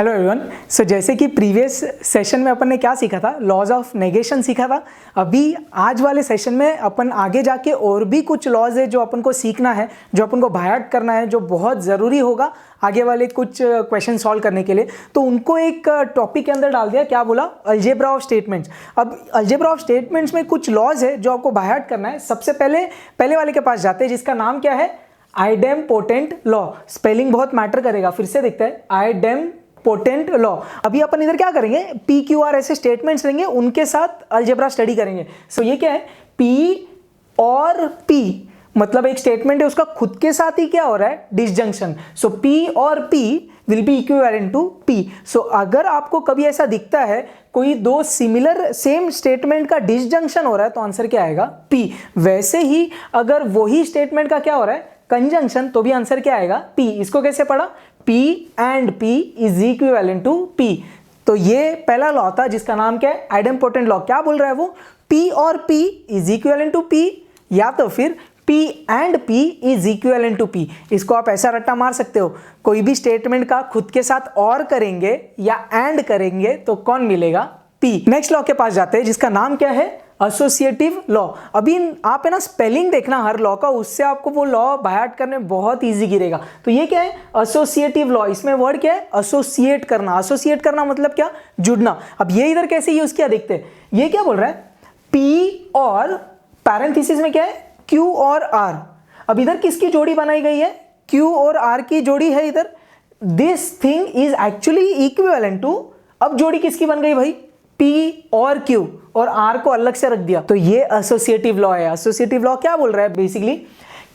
Hello everyone. सो जैसे कि previous session में अपन ने क्या सीखा था, लॉज ऑफ नेगेशन सीखा था। अभी आज वाले सेशन में अपन आगे जाके और भी कुछ लॉज है जो अपन को सीखना है, जो अपन को बायहार्ट करना है, जो बहुत ज़रूरी होगा आगे वाले कुछ क्वेश्चन सॉल्व करने के लिए। तो उनको एक टॉपिक के अंदर डाल दिया, क्या बोला, अलजेब्रा ऑफ स्टेटमेंट्स। अब अलजेब्रा ऑफ स्टेटमेंट्स में कुछ लॉज है जो आपको बायहार्ट करना है। सबसे पहले वाले के पास जाते हैं जिसका नाम क्या है, आइडेम्पोटेंट लॉ। स्पेलिंग बहुत मैटर करेगा, फिर से देखते हैं, आइडेम्पोटेंट लॉ। अभी अपन इधर क्या करेंगे, पी क्यू आर ऐसे स्टेटमेंट्स लेंगे, उनके साथ अलजेब्रा स्टडी करेंगे। सो ये क्या है, पी और पी मतलब एक स्टेटमेंट है, उसका खुद के साथ ही क्या हो रहा है, डिसजंक्शन। सो पी और P will be equivalent to P. So अगर आपको कभी ऐसा दिखता है कोई दो सिमिलर सेम स्टेटमेंट का डिसजंक्शन हो रहा है तो आंसर क्या आएगा, पी। वैसे ही अगर वही स्टेटमेंट का क्या हो रहा है, कंजंक्शन, तो भी आंसर क्या आएगा, पी। इसको कैसे पढ़ा, P and P is equivalent to P। तो ये पहला लॉ था जिसका नाम क्या है, आइडेम्पोटेंट लॉ। क्या बोल रहा है वो, P और P is equivalent to P, या तो फिर P and P is equivalent to P। इसको आप ऐसा रट्टा मार सकते हो, कोई भी स्टेटमेंट का खुद के साथ और करेंगे या एंड करेंगे तो कौन मिलेगा, P। नेक्स्ट लॉ के पास जाते हैं जिसका नाम क्या है, एसोसिएटिव लॉ। अभी आप है ना स्पेलिंग देखना हर लॉ का, उससे आपको वो लॉ बायहार्ट करने में बहुत इजी गिरेगा। तो ये क्या है, एसोसिएटिव लॉ। इसमें वर्ड क्या है, एसोसिएट करना। एसोसिएट करना मतलब क्या, जुड़ना। अब ये इधर कैसे यूज किया देखते हैं। ये क्या बोल रहा है, P और पैरेंथेसिस में क्या है, Q और R। अब इधर किसकी जोड़ी बनाई गई है, Q और R की जोड़ी है इधर। This thing is actually equivalent to, अब जोड़ी किसकी बन गई भाई, P और Q, और R को अलग से रख दिया। तो ये एसोसिएटिव लॉ है। एसोसिएटिव लॉ क्या बोल रहा है, बेसिकली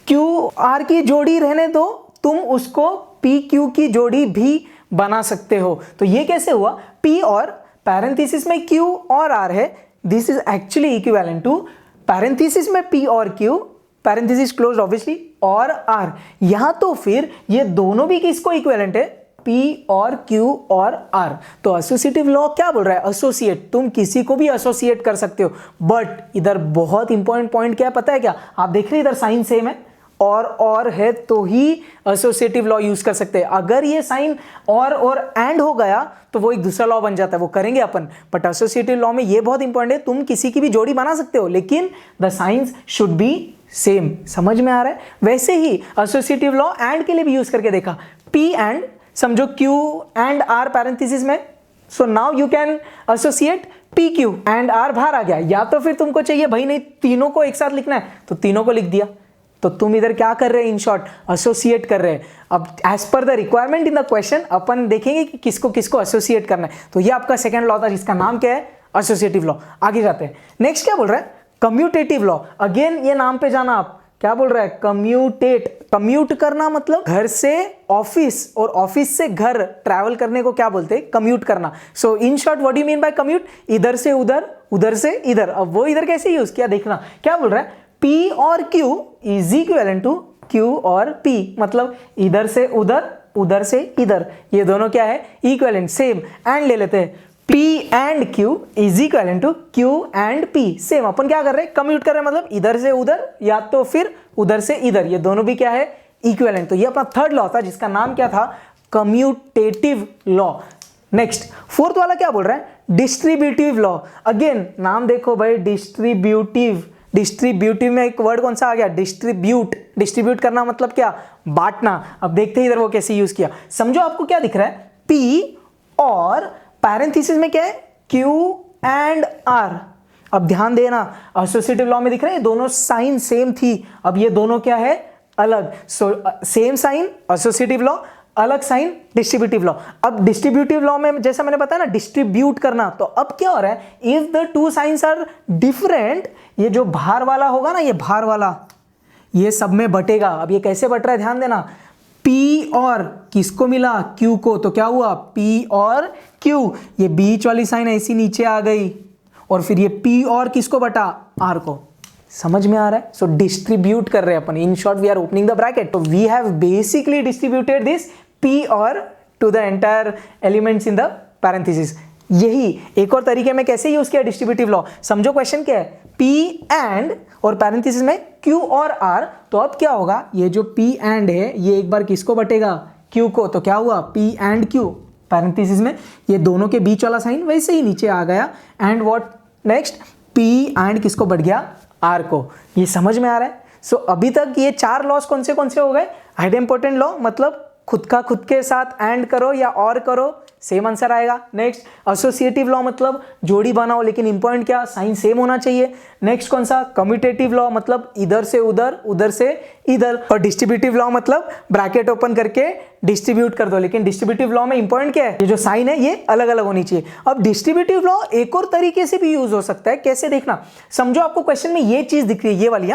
Q R की जोड़ी रहने दो, तुम उसको P Q की जोड़ी भी बना सकते हो। तो ये कैसे हुआ, P और पैरेंथेसिस में Q और R है, this is actually equivalent to parenthesis में P और Q, पैरेंथेसिस क्लोज ऑब्वियसली, और R। यहां तो फिर ये दोनों भी किसको इक्विवेलेंट है, P और Q और R। तो एसोसिएटिव लॉ क्या बोल रहा है, एसोसिएट, तुम किसी को भी एसोसिएट कर सकते हो। बट इधर बहुत इंपॉर्टेंट पॉइंट क्या है पता है क्या, आप देख रहे इधर साइन सेम है, और है तो ही एसोसिएटिव लॉ यूज कर सकते हैं। अगर ये साइन और एंड हो गया तो वो एक दूसरा लॉ बन जाता है, वो करेंगे अपन। बट एसोसिएटिव लॉ में ये बहुत इंपॉर्टेंट है, तुम किसी की भी जोड़ी बना सकते हो लेकिन the science should be same. समझ में आ रहा है। वैसे ही एसोसिएटिव लॉ एंड के लिए भी यूज करके देखा, P एंड, समझो Q एंड R पैरेंथेसिस में, so now you can associate P Q and R बाहर आ गया। या तो फिर तुमको चाहिए भाई नहीं तीनों को एक साथ लिखना है तो तीनों को लिख दिया। तो तुम इधर क्या कर रहे हैं, इन शॉर्ट एसोसिएट कर रहे हैं। अब as per the requirement in the question अपन देखेंगे कि किसको किसको एसोसिएट करना है। तो ये आपका सेकंड लॉ था जिसका नाम क्या है, एसोसिएटिव लॉ। आगे जाते हैं, नेक्स्ट क्या बोल रहा है, कम्यूटेटिव लॉ। अगेन ये नाम पे जाना, आप क्या बोल रहा है, कम्यूटेट। कम्यूट करना मतलब घर से ऑफिस और ऑफिस से घर ट्रैवल करने को क्या बोलते हैं, कम्यूट करना। So in short what do you mean by commute, इधर से उधर, उधर से इधर। अब वो इधर कैसे यूज किया देखना, क्या बोल रहा है, P और Q is equivalent to Q और P, मतलब इधर से उधर, उधर से इधर, ये दोनों क्या है, इक्विवेलेंट, सेम। एंड ले लेते हैं, P and Q is equivalent to Q and P, same. अपन क्या कर रहे हैं, कम्यूट कर रहे हैं, मतलब इधर से उधर या तो फिर उधर से इधर, ये दोनों भी क्या है, इक्विवेलेंट। तो ये अपना थर्ड लॉ था जिसका नाम क्या था, कम्यूटेटिव लॉ। नेक्स्ट फोर्थ वाला क्या बोल रहा है, डिस्ट्रीब्यूटिव लॉ। अगेन नाम देखो भाई, डिस्ट्रीब्यूटिव। डिस्ट्रीब्यूटिव में एक वर्ड कौन सा आ गया, डिस्ट्रीब्यूट। डिस्ट्रीब्यूट करना मतलब क्या, बांटना। अब देखते हैं इधर वो कैसे यूज किया। समझो आपको क्या दिख रहा है, P और पैरेंथेसिस में क्या है, Q एंड R। अब ध्यान देना, एसोसिएटिव लॉ में दिख रहा है दोनों साइन सेम थी, अब ये दोनों क्या है, अलग। So same sign associative law, अलग साइन डिस्ट्रीब्यूटिव लॉ। अब डिस्ट्रीब्यूटिव लॉ में जैसा मैंने बताया ना, डिस्ट्रीब्यूट करना, तो अब क्या हो रहा है, if the two signs are different, ये जो बाहर वाला होगा ना, ये बाहर वाला ये सब में बटेगा। अब ये कैसे बट रहा है ध्यान देना, P और किसको मिला, Q को, तो क्या हुआ, P और Q, ये बीच वाली साइन ऐसी नीचे आ गई, और फिर ये P और किसको बटा, R को। समझ में आ रहा है। सो डिस्ट्रीब्यूट कर रहे हैं अपन, in short we are opening the bracket. तो we have basically distributed this P और to the entire elements in the parenthesis. यही एक और तरीके में कैसे यूज किया डिस्ट्रीब्यूटिव लॉ, समझो क्वेश्चन क्या है, P एंड और पैरेंथेसिस में Q और R। तो अब क्या होगा, ये जो P एंड है ये एक बार किसको बटेगा, Q को, तो क्या हुआ, P एंड Q, पैरेंथेसिस में ये दोनों के बीच वाला साइन वैसे ही नीचे आ गया। And what next, P and किसको बढ़ गया, R को। ये समझ में आ रहा है। सो अभी तक ये 4 लॉस कौन से हो गए, आइडेम्पोटेंट लॉ मतलब खुद का खुद के साथ एंड करो या और करो, सेम आंसर आएगा। नेक्स्ट एसोसिएटिव लॉ मतलब जोड़ी बनाओ लेकिन इंपॉर्टेंट क्या, साइन सेम होना चाहिए। नेक्स्ट कौन सा, कम्यूटेटिव लॉ मतलब इधर से उधर उधर से इधर। और डिस्ट्रीब्यूटिव लॉ मतलब ब्रैकेट ओपन करके डिस्ट्रीब्यूट कर दो, लेकिन डिस्ट्रीब्यूटिव लॉ में इंपॉर्टेंट क्या है, ये जो साइन है ये अलग अलग होनी चाहिए। अब डिस्ट्रीब्यूटिव लॉ एक और तरीके से भी यूज हो सकता है, कैसे देखना, समझो आपको क्वेश्चन में ये चीज दिख रही है, ये वाली,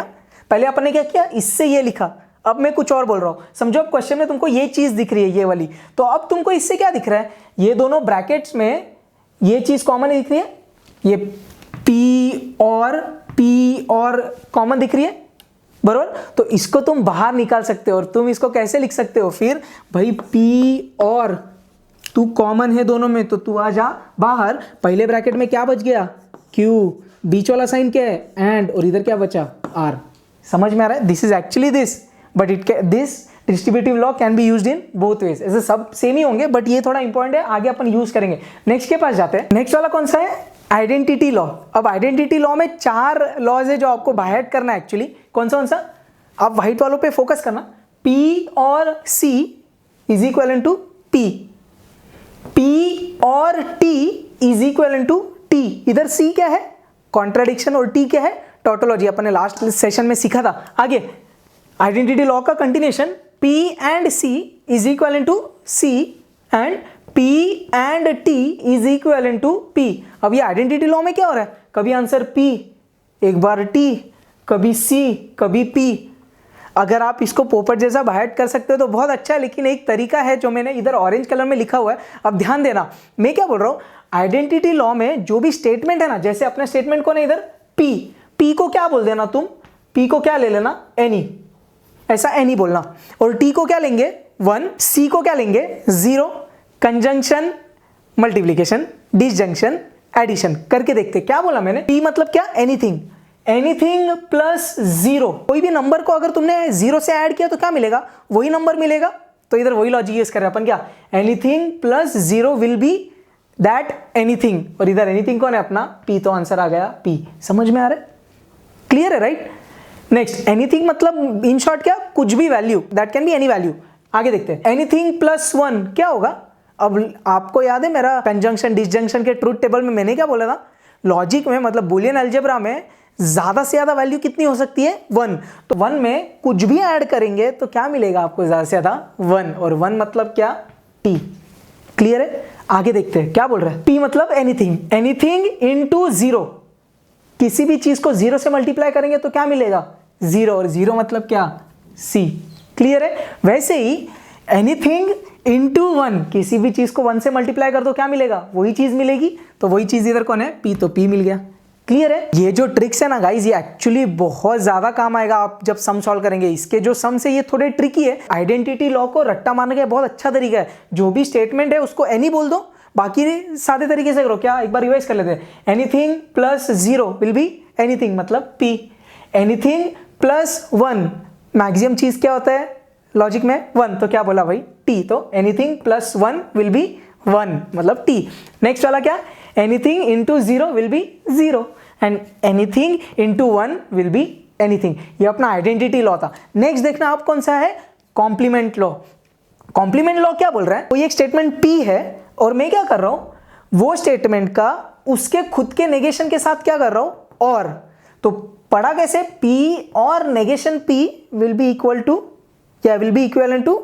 पहले अपन ने क्या किया, इससे ये लिखा, अब मैं कुछ और बोल रहा हूं। समझो अब क्वेश्चन में तुमको ये चीज दिख रही है, ये वाली, तो अब तुमको इससे क्या दिख रहा है, ये दोनों ब्रैकेट्स में ये चीज कॉमन दिख रही है, ये P और कॉमन दिख रही है, बरोबर। तो इसको तुम बाहर निकाल सकते हो। और तुम इसको कैसे लिख सकते हो फिर, भाई P और तू कॉमन है दोनों में, तो तू आ जा बाहर। पहले ब्रैकेट में क्या बच गया, Q, बीच वाला साइन क्या है, एंड, और इधर क्या बचा, R। समझ में आ रहा है, this is actually this, but this distributive law can be used in both ways. ऐसे सब सेम ही होंगे बट ये थोड़ा इंपॉर्टेंट है, आगे अपन यूज करेंगे। नेक्स्ट के पास जाते हैं। नेक्स्ट वाला कौन सा है, आइडेंटिटी लॉ। अब आइडेंटिटी लॉ में 4 लॉज है जो आपको बाय हार्ट करना है एक्चुअली। कौन सा, आप व्हाइट वालों पे फोकस करना। P और C is equal to P, P और T is equal to T। इधर C क्या है, कॉन्ट्राडिक्शन, और T क्या है, टोटोलॉजी। अपन ने लास्ट सेशन में सीखा था। आगे आइडेंटिटी लॉ का continuation, P and C is equal to C and P and T is equal to P। अब ये आइडेंटिटी लॉ में क्या हो रहा है, कभी आंसर P, एक बार T, कभी C, कभी P। अगर आप इसको पोपट जैसा बाय हार्ट कर सकते हो तो बहुत अच्छा है, लेकिन एक तरीका है जो मैंने इधर ऑरेंज कलर में लिखा हुआ है। अब ध्यान देना, मैं क्या बोल रहा हूं, आइडेंटिटी लॉ में जो भी स्टेटमेंट है ना, जैसे अपने स्टेटमेंट को ना इधर P को क्या बोल देना तुम, P को क्या ले लेना, एनी, ऐसा एनी बोलना। और T को क्या लेंगे 1, C को क्या लेंगे 0, कंजंक्शन, मल्टीप्लिकेशन, डिसजंक्शन, एडिशन करके देखते क्या बोला मैंने। P मतलब क्या, एनीथिंग, एनीथिंग प्लस 0। कोई भी नंबर को अगर तुमने 0 से ऐड किया तो क्या मिलेगा, वही नंबर मिलेगा। तो इधर वही लॉजिक यूज कर रहे हैं अपन, क्या, anything plus 0 will B that anything. और इधर एनीथिंग कौन है अपना P, तो आंसर आ गया P। समझ में आ रहा है, क्लियर है, राइट। नेक्स्ट एनीथिंग मतलब इन शॉर्ट क्या, कुछ भी value, that can be any value. आगे देखते हैं, एनीथिंग प्लस 1 क्या होगा। अब आपको याद है मेरा कंजंक्शन डिसजंक्शन के ट्रूथ टेबल में मैंने क्या बोला था, लॉजिक में मतलब बुलियन अलजेब्रा में ज्यादा से ज्यादा वैल्यू कितनी हो सकती है, 1। तो 1 में कुछ भी ऐड करेंगे तो क्या मिलेगा आपको, ज्यादा से ज्यादा 1, और 1 मतलब क्या, T। क्लियर है, आगे देखते हैं क्या बोल रहा है। P मतलब एनीथिंग, एनीथिंग इनटू 0, किसी भी चीज को 0 से मल्टीप्लाई करेंगे तो क्या मिलेगा 0, और 0 मतलब क्या, C। क्लियर है, वैसे ही एनीथिंग इनटू 1, किसी भी चीज को 1 से मल्टीप्लाई कर दो क्या मिलेगा, वही चीज मिलेगी। तो वही चीज इधर कौन है, P, तो P मिल गया। क्लियर है, ये जो ट्रिक्स है ना गाइज, ये एक्चुअली बहुत ज्यादा काम आएगा आप जब सम सॉल्व करेंगे। इसके जो सम्स है ये थोड़े ट्रिकी है। आइडेंटिटी लॉ को रट्टा मारने का बहुत अच्छा तरीका है, जो भी स्टेटमेंट है उसको एनी बोल दो, बाकी सादे तरीके से करो। क्या, एक बार रिवाइज कर लेते हैं, anything plus 0 will be anything मतलब P, एनीथिंग प्लस 1 मैक्सिमम चीज क्या होता है लॉजिक में 1, तो क्या बोला भाई T, तो एनीथिंग प्लस 1 विल बी 1 मतलब T। नेक्स्ट वाला क्या, anything into 0 will B 0 and anything into 1 will be anything. ये अपना आइडेंटिटी लॉ था। नेक्स्ट देखना आप कौन सा है, कॉम्प्लीमेंट लॉ। कॉम्प्लीमेंट लॉ क्या बोल रहा है, कोई एक स्टेटमेंट P है और मैं क्या कर रहा हूं, वो स्टेटमेंट का उसके खुद के नेगेशन के साथ क्या कर रहा हूं, और। तो पढ़ा कैसे, P और negation P will be equal to, क्या will be equal to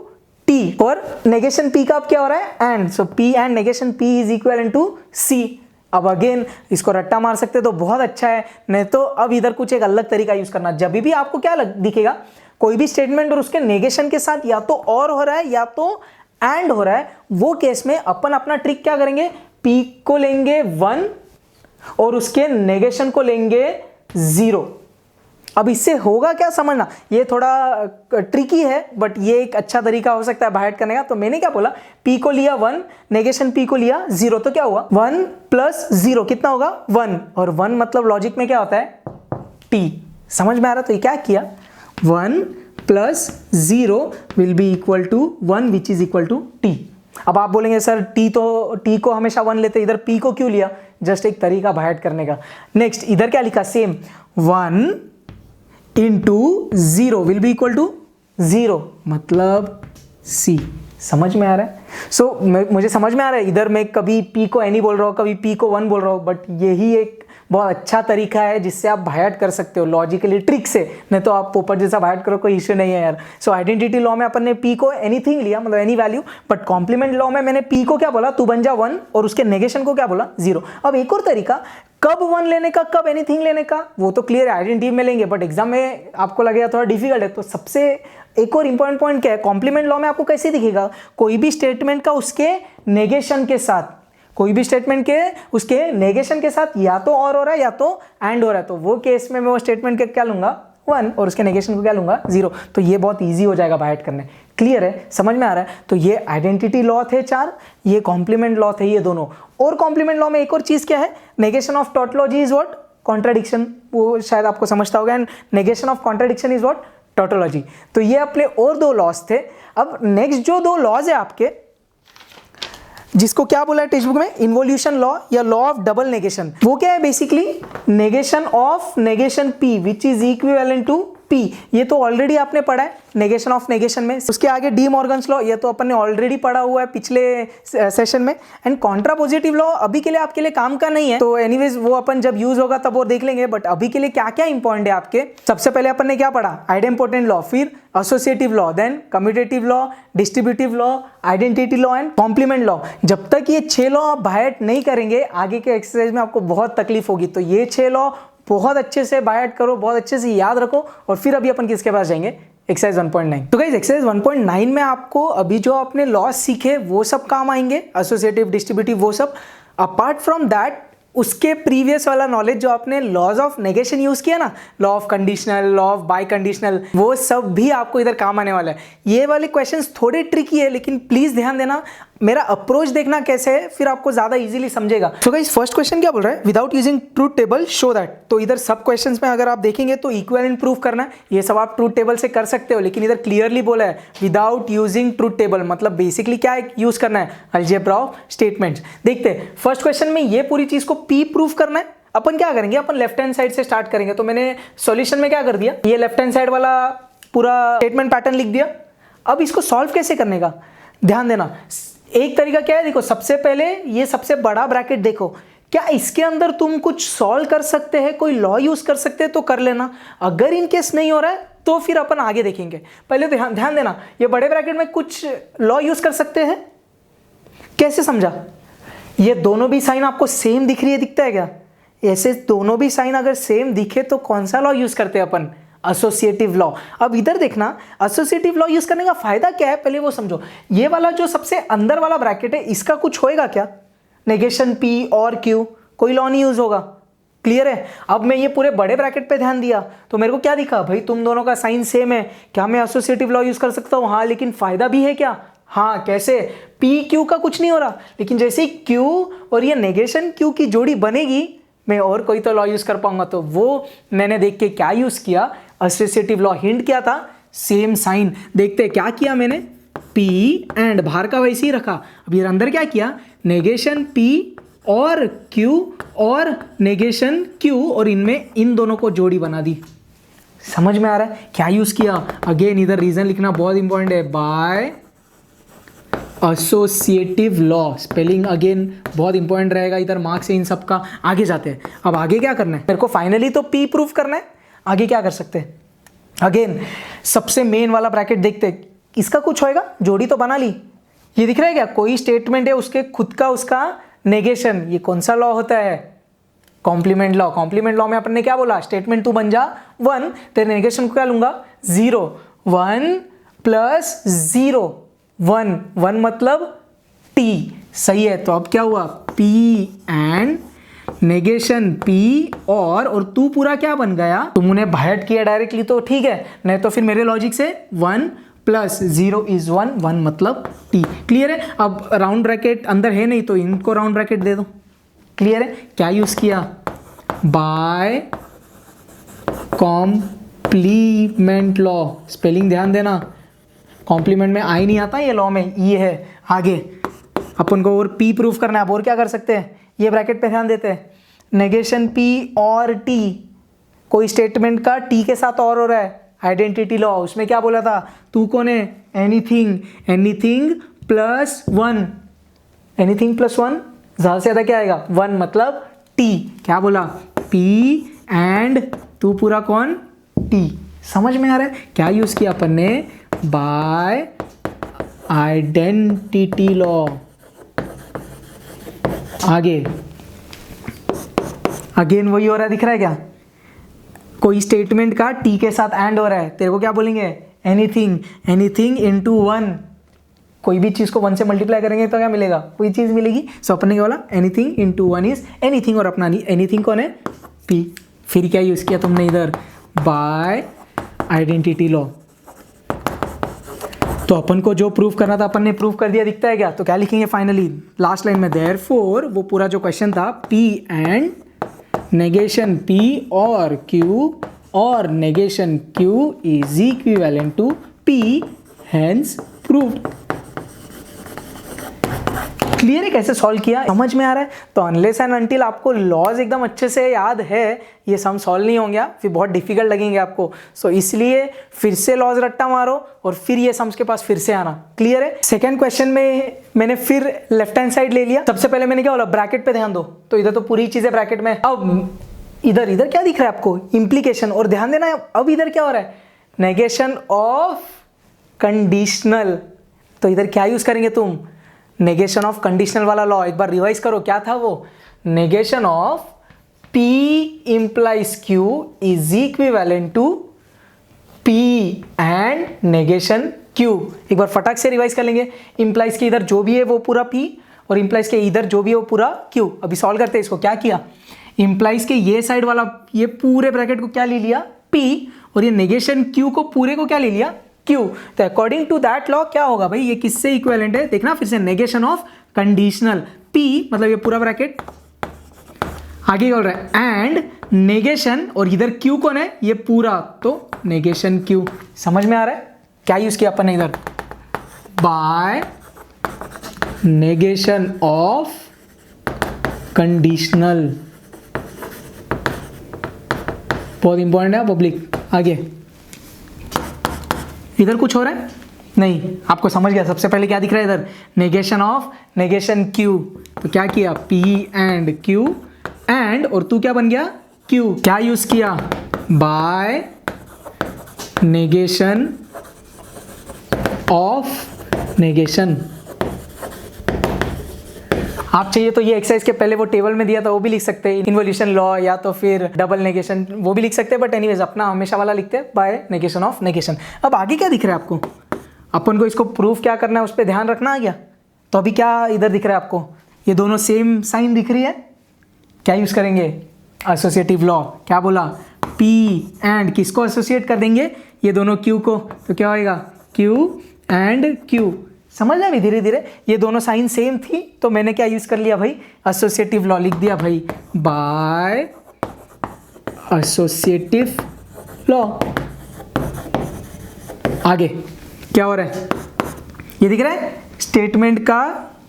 T, और नेगेशन P का अब क्या हो रहा है, and. So P and negation P is equal to C। अब अगेन इसको रट्टा मार सकते तो बहुत अच्छा है, नहीं तो अब इधर कुछ एक अलग तरीका यूज करना। जब भी आपको क्या दिखेगा, कोई भी स्टेटमेंट और उसके नेगेशन के साथ या तो और हो रहा है या तो एंड हो रहा है, वो केस में अपन अपना ट्रिक क्या करेंगे, P को लेंगे 1 और उसके नेगेशन को लेंगे 0। अब इससे होगा क्या समझना, ये थोड़ा ट्रिकी है बट ये एक अच्छा तरीका हो सकता है बाय हार्ट करने का। तो मैंने क्या बोला, P को लिया 1, नेगेशन P को लिया 0, तो क्या हुआ 1 प्लस 0 कितना होगा 1, और 1 मतलब लॉजिक में क्या होता है T। समझ में आ रहा, तो ये क्या किया, 1 plus 0 will be equal to 1 which is equal to T। अब आप बोलेंगे सर टी को हमेशा 1 लेते, इधर पी को क्यों लिया? जस्ट एक तरीका बाहर करने का। नेक्स्ट इधर क्या लिखा? Same 1 into 0 will be equal to 0, मतलब सी। समझ में आ रहा है? मुझे समझ में आ रहा है। इधर मैं कभी p को एनी बोल रहा हूँ, कभी p को 1 बोल रहा हूँ, बट यही एक बहुत अच्छा तरीका है जिससे आप बायट कर सकते हो लॉजिकली, ट्रिक से। नहीं तो आप पोपट जैसा बायट करो, कोई इश्यू नहीं है यार। सो आइडेंटिटी लॉ में अपन ने p को एनीथिंग लिया, मतलब any value, but complement law में मैंने p को क्या बोला? तू बन जा 1, और उसके नेगेशन को क्या बोला? 0। अब एक और तरीका कब 1 लेने का, कब एनीथिंग लेने का, वो तो क्लियर है, आइडेंटिटी में लेंगे, बट एग्जाम में आपको लगेगा थोड़ा डिफिकल्ट है। तो सबसे एक और इंपॉर्टेंट पॉइंट क्या है? कॉम्प्लीमेंट लॉ में आपको कैसे दिखेगा? कोई भी स्टेटमेंट का उसके नेगेशन के साथ, कोई भी स्टेटमेंट के उसके नेगेशन के साथ या तो और हो रहा है या तो एंड हो रहा है, तो वो केस में मैं वो स्टेटमेंट के क्या लूंगा? 1, और उसके नेगेशन को क्या लूंगा? 0। तो ये बहुत इजी हो जाएगा बायट करने। क्लियर है? समझ में आ रहा है? तो ये आइडेंटिटी लॉ थे 4, ये कॉम्प्लीमेंट लॉ थे ये दोनों। और कॉम्प्लीमेंट लॉ में एक और चीज क्या है? Negation of tautology is what? Contradiction. वो शायद आपको समझता होगा। And negation of contradiction is what? Tautology. तो ये अपने और 2 लॉज थे। अब नेक्स्ट जो 2 लॉज है आपके, जिसको क्या बोला है टेक्स्ट बुक में? इन्वोल्यूशन लॉ या लॉ ऑफ डबल नेगेशन। वो क्या है? Basically negation of negation p which is equivalent to p। ये तो ऑलरेडी आपने पढ़ा है नेगेशन ऑफ नेगेशन में। उसके आगे डी मॉर्गन्स लॉ, ये तो अपन ने ऑलरेडी पढ़ा हुआ है पिछले सेशन में। एंड कॉन्ट्रापोजिटिव लॉ अभी के लिए आपके लिए काम का नहीं है, तो एनीवेज वो अपन जब यूज होगा तब वो देख लेंगे। बट अभी के लिए क्या क्या इंपॉर्टेंट है आपके? सबसे पहले अपन ने क्या पढ़ा? आइडेम्पोटेंट लॉ, फिर associative law, then commutative law, distributive law, identity law and complement law. जब तक ये 6 लॉ आप बायट नहीं करेंगे, आगे के एक्सरसाइज में आपको बहुत तकलीफ होगी। तो ये 6 लॉ बहुत अच्छे से बायट करो, बहुत अच्छे से याद रखो, और फिर अभी अपन किसके पास जाएंगे? एक्सरसाइज 1.9। तो गाइस एक्सरसाइज 1.9 में आपको अभी जो आपने लॉज सीखे वो सब काम आएंगे, एसोसिएटिव, डिस्ट्रीब्यूटिव, वो सब। अपार्ट फ्रॉम दैट उसके प्रीवियस वाला नॉलेज जो आपने लॉज ऑफ नेगेशन यूज किया ना, law of conditional, law of by conditional, वो सब भी आपको इधर काम आने वाला है। ये वाले क्वेश्चंस थोड़े ट्रिकी है, लेकिन प्लीज ध्यान देना, मेरा अप्रोच देखना कैसे है, फिर आपको ज्यादा इजीली समझेगा। तो गाइस फर्स्ट क्वेश्चन क्या बोल रहा है? Without using truth table show that. तो इधर सब क्वेश्चंस में अगर आप देखेंगे तो इक्विवेलेंट प्रूफ करना है, ये सब आप ट्रूथ टेबल से कर सकते हो, लेकिन इधर क्लियरली बोला है विदाउट यूजिंग ट्रूथ टेबल, मतलब बेसिकली क्या यूज करना है? Algebra of statements. देखते हैं फर्स्ट क्वेश्चन में ये पूरी चीज को पी प्रूफ करना है। अपन क्या करेंगे? अपन लेफ्ट हैंड साइड से स्टार्ट करेंगे। तो मैंने सॉल्यूशन में क्या कर दिया? ये लेफ्ट हैंड साइड वाला पूरा स्टेटमेंट पैटर्न लिख दिया। अब इसको सॉल्व कैसे करने का ध्यान देना। एक तरीका क्या है? देखो, सबसे पहले ये सबसे बड़ा ब्रैकेट देखो, क्या इसके अंदर तुम कुछ सॉल्व कर सकते हैं, कोई लॉ यूज कर सकते हैं तो कर लेना। अगर इन केस नहीं हो रहा है तो फिर अपन आगे देखेंगे। पहले तो ध्यान देना, ये बड़े ब्रैकेट में कुछ लॉ यूज कर सकते हैं। कैसे समझा? ये दोनों भी साइन आपको सेम दिख रही है, दिखता है क्या? ऐसे दोनों भी साइन अगर सेम दिखे तो कौन सा लॉ यूज करते हैं अपन? Associative law. अब इधर देखना, एसोसिएटिव लॉ यूज करने का फायदा क्या है पहले वो समझो। ये वाला जो सबसे अंदर वाला ब्रैकेट है, इसका कुछ होएगा क्या? नेगेशन P और Q, कोई लॉ नहीं यूज होगा। क्लियर है? अब मैं ये पूरे बड़े ब्रैकेट पे ध्यान दिया तो मेरे को क्या दिखा? भाई तुम दोनों का साइन सेम है, क्या मैं एसोसिएटिव लॉ यूज कर सकता हूँ? हाँ, लेकिन फायदा भी है क्या? हाँ, कैसे? P Q का कुछ नहीं हो रहा, लेकिन जैसे ही Q और ये नेगेशन Q की जोड़ी बनेगी, मैं और कोई तो लॉ यूज कर पाऊंगा। तो वो मैंने देख के क्या यूज किया? Associative law. हिंट क्या था? Same sign. देखते क्या किया मैंने? P एंड बाहर का वैसे ही रखा। अब ये अंदर क्या किया? नेगेशन P और Q और नेगेशन Q, और इनमें इन दोनों को जोड़ी बना दी। समझ में आ रहा है क्या यूज किया? अगेन इधर रीजन लिखना बहुत इंपॉर्टेंट है, by associative law. Spelling again बहुत इंपॉर्टेंट रहेगा इधर मार्क्स से इन सब का। आगे जाते हैं। अब आगे क्या करना है मेरे को? फाइनली तो P प्रूफ करना है। आगे क्या कर सकते हैं? अगेन सबसे मेन वाला ब्रैकेट देखते हैं, इसका कुछ होएगा? जोड़ी तो बना ली। ये दिख रहा है क्या? कोई स्टेटमेंट है, उसके खुद का उसका नेगेशन। ये कौन सा लॉ होता है? Complement law. कॉम्प्लीमेंट लॉ में अपन ने क्या बोला? स्टेटमेंट तू बन जा 1, तेरे नेगेशन को क्या लूंगा? 0। 1 प्लस 0, 1 मतलब T। सही है। तो अब क्या हुआ? P एंड नेगेशन P और तू पूरा क्या बन गया? तुमने बायट किया डायरेक्टली तो ठीक है, नहीं तो फिर मेरे लॉजिक से 1 प्लस 0 इज 1, 1 मतलब T। क्लियर है? अब राउंड ब्रैकेट अंदर है नहीं तो इनको राउंड ब्रैकेट दे दो। क्लियर है? क्या यूज किया? Bye complement law. स्पेलिंग ध्यान देना, कॉम्प्लीमेंट में आई नहीं आता, ये लॉ में ई है। आगे अपन को और P प्रूफ करना है। अब और क्या कर सकते हैं, ये ब्रैकेट पे ध्यान देते हैं, नेगेशन P और T, कोई स्टेटमेंट का T के साथ और हो रहा है, आइडेंटिटी लॉ, उसमें क्या बोला था, तू कौन है, anything, anything plus one, anything plus one, ज़्यादा से ज़्यादा क्या आएगा, वन, मतलब T, क्या बोला, P एंड तू पूरा कौन, T। समझ में आ रहा है, क्या यूज किया अपन ने, बाय आइडेंटिटी लॉ। आगे अगेन वही हो रहा है, दिख रहा है क्या, कोई स्टेटमेंट का T के साथ एंड हो रहा है, तेरे को क्या बोलेंगे, एनीथिंग, एनीथिंग इनटू वन, कोई भी चीज को वन से मल्टीप्लाई करेंगे तो क्या मिलेगा, कोई चीज मिलेगी। सो अपन ने क्या बोला, anything into one is anything, और अपना एनीथिंग कौन है, P। फिर क्या यूज किया तुमने इधर, बाय आइडेंटिटी लॉ। तो अपन को जो प्रूफ करना था अपन ने प्रूफ कर दिया, दिखता है क्या, तो क्या लिखेंगे फाइनली लास्ट लाइन में, देयरफॉर, वो पूरा जो क्वेश्चन था, P एंड नेगेशन P और Q और negation Q is equivalent to P, hence proved. Clear है कैसे सॉल्व किया, समझ में आ रहा है। तो अनलेस एंड अनटिल आपको लॉज एकदम अच्छे से याद है, ये सम सॉल्व नहीं होंगे, फिर बहुत डिफिकल्ट लगेंगे आपको। सो इसलिए फिर से लॉज रट्टा मारो और फिर ये सम्स के पास फिर से आना। क्लियर है। सेकंड क्वेश्चन में मैंने फिर लेफ्ट हैंड साइड ले लिया। सबसे पहले मैंने क्या बोला, ब्रैकेट पे ध्यान दो, तो इधर तो पूरी चीजें ब्रैकेट में। अब इधर इधर क्या दिख रहा है आपको, इंप्लीकेशन, और ध्यान देना अब इधर क्या हो रहा है, नेगेशन ऑफ कंडीशनल। तो इधर क्या यूज करेंगे तुम, नेगेशन ऑफ कंडीशनल वाला लॉ। एक बार रिवाइज करो, क्या था वो, negation of P implies Q is equivalent to P and negation Q। एक बार फटाक से रिवाइज कर लेंगे, इंप्लाइज के इधर जो भी है वो पूरा P और इंप्लाइज के इधर जो भी है वो पूरा Q। अभी सॉल्व करते हैं इसको। क्या किया, इंप्लाइज के ये साइड वाला ये पूरे ब्रैकेट को क्या ले लिया, P, और ये नेगेशन Q को पूरे को क्या ले लिया, Q। तो अकॉर्डिंग टू दैट लॉ क्या होगा भाई, ये किससे इक्विवेलेंट है, देखना फिर से, नेगेशन ऑफ कंडीशनल P, मतलब ये पूरा ब्रैकेट, आगे बोल रहा है एंड नेगेशन, और इधर Q कौन है, ये पूरा, तो नेगेशन Q। समझ में आ रहा है क्या यूज किया अपन ने इधर, बाय नेगेशन ऑफ कंडीशनल। बहुत इंपॉर्टेंट है पब्लिक। आगे इधर कुछ हो रहा है नहीं, आपको समझ गया। सबसे पहले क्या दिख रहा है इधर, नेगेशन ऑफ नेगेशन Q। तो क्या किया, P एंड Q एंड, और तू क्या बन गया, Q। क्या यूज किया, बाय नेगेशन ऑफ नेगेशन। आप चाहिए तो ये एक्सरसाइज के पहले वो टेबल में दिया था वो भी लिख सकते हैं, इन्वोल्यूशन लॉ या तो फिर डबल नेगेशन, वो भी लिख सकते हैं, बट एनीवेज अपना हमेशा वाला लिखते हैं, बाय नेगेशन ऑफ नेगेशन। अब आगे क्या दिख रहा है आपको, अपन को इसको प्रूफ क्या करना है उस पर ध्यान रखना आ गया। तो अभी क्या इधर दिख रहा है आपको, ये दोनों सेम साइन दिख रही है, क्या यूज करेंगे, एसोसिएटिव लॉ। क्या बोला, P एंड किसको एसोसिएट कर देंगे, ये दोनों Q को, तो क्या होएगा, Q एंड Q। समझ रहे धीरे धीरे, ये दोनों साइन सेम थी तो मैंने क्या यूज कर लिया भाई, एसोसिएटिव लॉ लिख दिया भाई, बाय एसोसिएटिव लॉ। आगे क्या हो रहा है, ये दिख रहा है, स्टेटमेंट का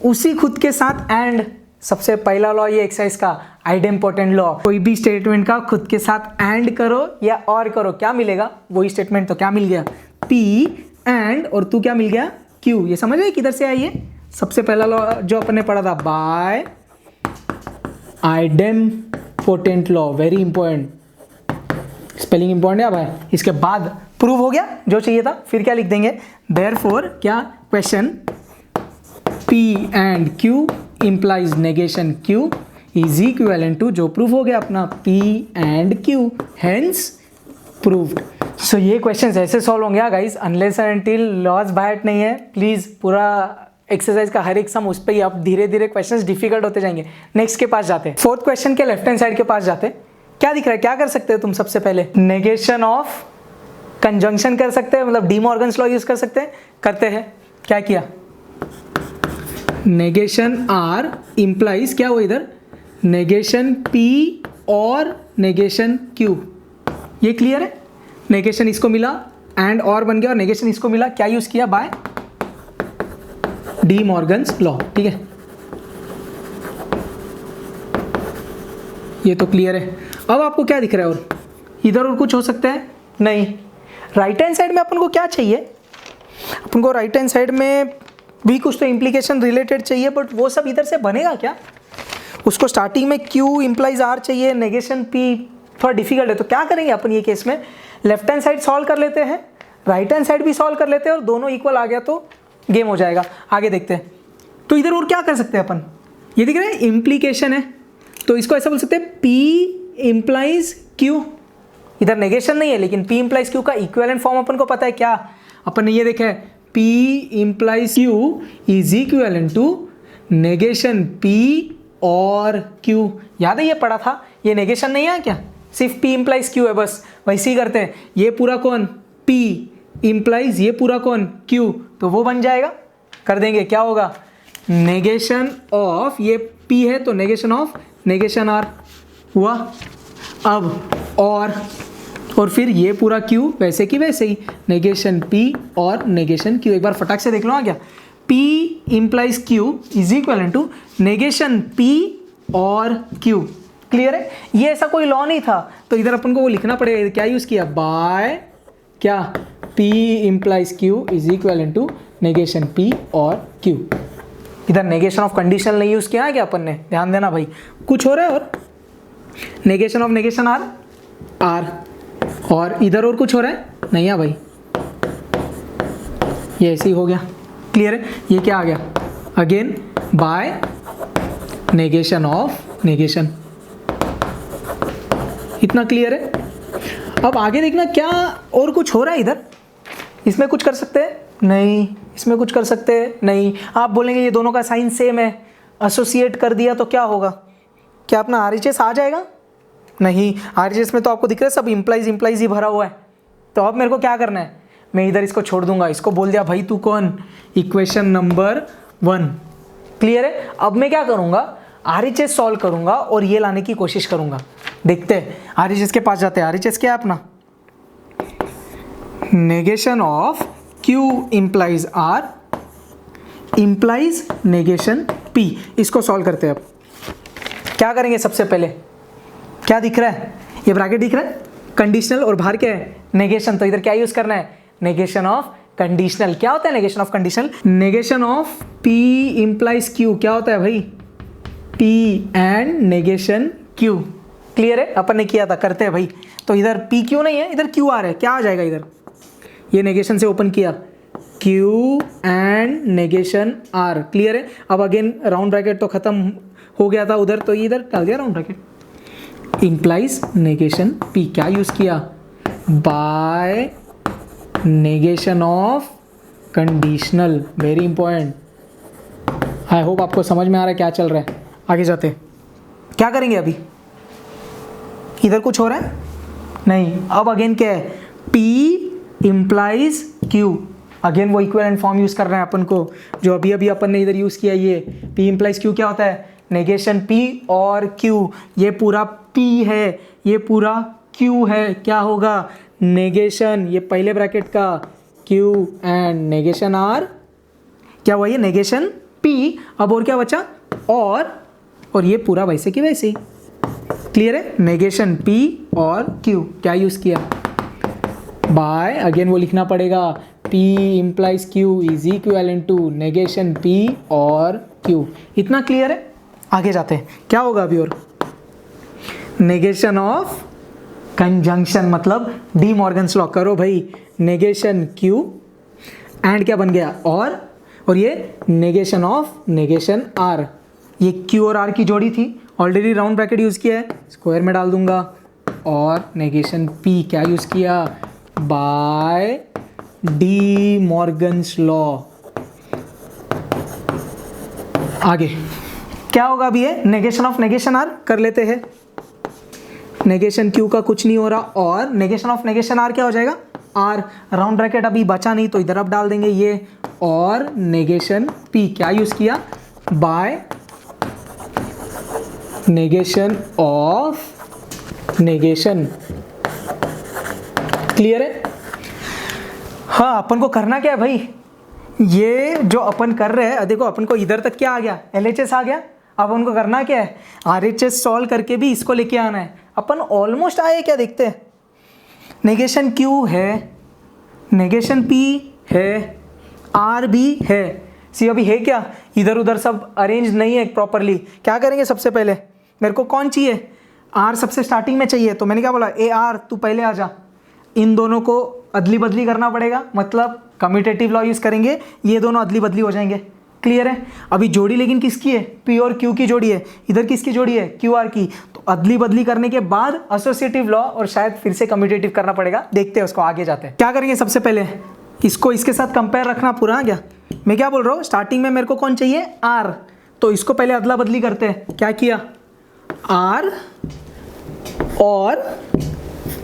उसी खुद के साथ एंड। सबसे पहला लॉ ये एक्सरसाइज का आइडेम्पोटेंट लॉ, कोई भी स्टेटमेंट का खुद के साथ एंड करो या और करो, क्या मिलेगा वही स्टेटमेंट। तो क्या मिल गया, P एंड, और तू क्या मिल गया, Q। ये समझ रहे किधर से आई है, सबसे पहला लॉ जो अपन ने पढ़ा था, by idempotent law, very important, spelling important है भाई। इसके बाद प्रूव हो गया जो चाहिए था, फिर क्या लिख देंगे, देयरफॉर क्या, question P and Q implies negation Q is equivalent to, जो प्रूफ हो गया अपना, P and Q, hence proved। So ये क्वेश्चंस ऐसे सॉल्व होंगे guys, unless and until laws by नहीं है। प्लीज पूरा एक्सरसाइज का हर एक सम उस पर ही, आप धीरे धीरे क्वेश्चंस डिफिकल्ट होते जाएंगे। नेक्स्ट के पास जाते हैं, फोर्थ क्वेश्चन के लेफ्ट हैंड साइड के पास जाते हैं। क्या दिख रहा है, क्या कर सकते हो तुम, सबसे पहले नेगेशन ऑफ कंजंक्शन कर सकते हैं, मतलब डी मॉर्गन्स लॉ यूज कर सकते हैं, करते हैं। क्या किया, नेगेशन R इंप्लाइज क्या हुआ इधर, नेगेशन P और नेगेशन Q। ये क्लियर है, नेगेशन इसको मिला एंड और बन गया, और नेगेशन इसको मिला, क्या यूज किया, बाय डी मॉर्गन्स लॉ। ठीक है, ये तो क्लियर है। अब आपको क्या दिख रहा है, और इधर और कुछ हो सकता है? नहीं। राइट हैंड साइड में अपन को क्या चाहिए? अपन को राइट हैंड साइड में भी कुछ तो इम्प्लीकेशन रिलेटेड चाहिए, बट वो सब इधर से बनेगा क्या? उसको स्टार्टिंग में Q इम्प्लाइज R चाहिए, नेगेशन P थोड़ा डिफिकल्ट है। तो क्या करेंगे अपन ये केस में, लेफ्ट हैंड साइड सॉल्व कर लेते हैं, राइट हैंड साइड भी सॉल्व कर लेते हैं, और दोनों इक्वल आ गया तो गेम हो जाएगा। आगे देखते हैं। तो इधर और क्या कर सकते हैं अपन, ये दिख रहा है इम्प्लीकेशन है, तो इसको ऐसा बोल सकते हैं P इम्प्लाइज Q। इधर नेगेशन नहीं है, लेकिन P इम्प्लाइज Q का इक्विवेलेंट फॉर्म अपन को पता है क्या? अपन ने ये देखा है P implies Q is equivalent to negation P और Q। याद है ये पढ़ा था, ये नेगेशन नहीं है क्या, सिर्फ P इम्प्लाइज Q है, बस वैसे ही करते हैं। ये पूरा कौन P इम्प्लाइज ये पूरा कौन Q, तो वो बन जाएगा। कर देंगे, क्या होगा, नेगेशन ऑफ ये P है तो नेगेशन ऑफ नेगेशन R हुआ। अब और फिर ये पूरा Q वैसे की वैसे ही, नेगेशन P और नेगेशन Q। एक बार फटाक से देख लो क्या, P implies Q is equal to negation P और Q। क्लियर है? ये ऐसा कोई लॉ नहीं था, तो इधर अपन को वो लिखना पड़ेगा। क्या यूज किया, बाय क्या, P implies Q is equal to negation P और Q। इधर नेगेशन ऑफ कंडीशनल नहीं यूज किया है क्या अपन ने, ध्यान देना भाई। कुछ हो रहा है और नेगेशन ऑफ नेगेशन R, और इधर और कुछ हो रहा है नहीं है भाई, ये ऐसे ही हो गया। क्लियर है? ये क्या आ गया, again by negation of negation. इतना क्लियर है? अब आगे देखना क्या और कुछ हो रहा है इधर, इसमें कुछ कर सकते हैं नहीं, इसमें कुछ कर सकते हैं नहीं। आप बोलेंगे ये दोनों का साइन सेम है, एसोसिएट कर दिया तो क्या होगा, क्या अपना RHS आ जाएगा? नहीं, RHS में तो आपको दिख रहा है सब इम्प्लाइज ही भरा हुआ है। तो अब मेरे को क्या करना है, मैं इधर इसको छोड़ दूंगा, इसको बोल दिया भाई तू कौन, इक्वेशन नंबर 1। क्लियर है? अब मैं क्या करूंगा, RHS सॉल्व करूंगा और ये लाने की कोशिश करूंगा। देखते हैं, RHS के पास जाते हैं। RHS क्या है अपना, negation of Q implies R implies negation P। इसको सॉल्व करते हैं। अब क्या करेंगे, सबसे पहले क्या दिख रहा है, ये ब्रैकेट दिख रहा है, कंडीशनल, और बाहर क्या है, नेगेशन। तो इधर क्या यूज करना है, नेगेशन ऑफ कंडीशनल। क्या होता है negation of conditional, negation of P implies Q। क्या होता है भाई, P and negation Q। Clear है? अपन ने किया था, करते हैं भाई। तो इधर PQ नहीं है, इधर QR है। क्या आ जाएगा इधर, ये नेगेशन से ओपन किया, Q and negation R। Clear है? अब अगेन राउंड ब्रैकेट तो खत्म हो गया था उधर, तो इधर डाल दिया round bracket, implies negation P। क्या यूज किया, by negation of conditional. Very important. I hope आपको समझ में आ रहा है क्या चल रहा है। आगे जाते हैं, क्या करेंगे अभी, इधर कुछ हो रहा है नहीं। अब अगेन क्या है, P इम्प्लाइज Q। अगेन वो इक्विवेलेंट फॉर्म यूज कर रहे हैं अपन को, जो अभी अभी अपन ने इधर यूज किया। ये P इम्प्लाइज Q क्या होता है, नेगेशन P और Q। ये पूरा P है, ये पूरा Q है, क्या होगा, नेगेशन, ये पहले ब्रैकेट का Q एंड नेगेशन R। क्या हुआ, ये नेगेशन P। अब और क्या बचा, और ये पूरा वैसे की वैसे ही। क्लियर है? नेगेशन P और Q। क्या यूज किया, बाय, अगेन वो लिखना पड़ेगा, P implies Q is equivalent to negation P और Q। इतना क्लियर है? आगे जाते हैं, क्या होगा अभी, और नेगेशन ऑफ कंजंक्शन, मतलब डी मॉर्गन्स लॉ। करो भाई, नेगेशन Q एंड क्या बन गया, और ये नेगेशन ऑफ नेगेशन R। ये Q और R की जोड़ी थी, ऑलरेडी राउंड ब्रैकेट यूज किया है, स्क्वायर में डाल दूंगा, और नेगेशन P क्या यूज किया, बाय डी मॉर्गन्स लॉ। आगे क्या होगा अभी, ये नेगेशन ऑफ नेगेशन R कर लेते हैं। नेगेशन Q का कुछ नहीं हो रहा, और नेगेशन ऑफ नेगेशन R क्या हो जाएगा, R। राउंड ब्रैकेट अभी बचा नहीं, तो इधर अब डाल देंगे ये, और नेगेशन P क्या यूज किया, by negation of negation. Clear है? हाँ, अपन को करना क्या है भाई, ये जो अपन कर रहे हैं, देखो अपन को इधर तक क्या आ गया, LHS आ गया। अब उनको करना क्या है, RHS सॉल्व करके भी इसको लेके आना है। अपन ऑलमोस्ट आए क्या, देखते हैं। नेगेशन Q है, नेगेशन P है, R भी है। सी अभी है क्या, इधर उधर सब अरेंज नहीं है प्रॉपरली। क्या करेंगे, सबसे पहले मेरे को कौन चाहिए, R सबसे स्टार्टिंग में चाहिए, तो मैंने क्या बोला, AR तू पहले आ जा। इन दोनों को अदली बदली करना पड़ेगा, मतलब कम्यूटेटिव लॉ यूज़ करेंगे, ये दोनों अदली बदली हो जाएंगे। क्लियर है। अभी जोड़ी लेकिन किसकी है, P और Q की जोड़ी है, इधर किसकी जोड़ी है, QR की। तो अदली बदली करने के बाद एसोसिएटिव लॉ और शायद फिर से कम्यूटेटिव करना पड़ेगा। देखते हैं उसको, आगे जाते हैं। क्या करेंगे, सबसे पहले इसको इसके साथ कंपेयर रखना पूरा। क्या मैं क्या बोल रहा हूँ, स्टार्टिंग में मेरे को कौन चाहिए, R, तो इसको पहले अदला बदली करते हैं। क्या किया, R और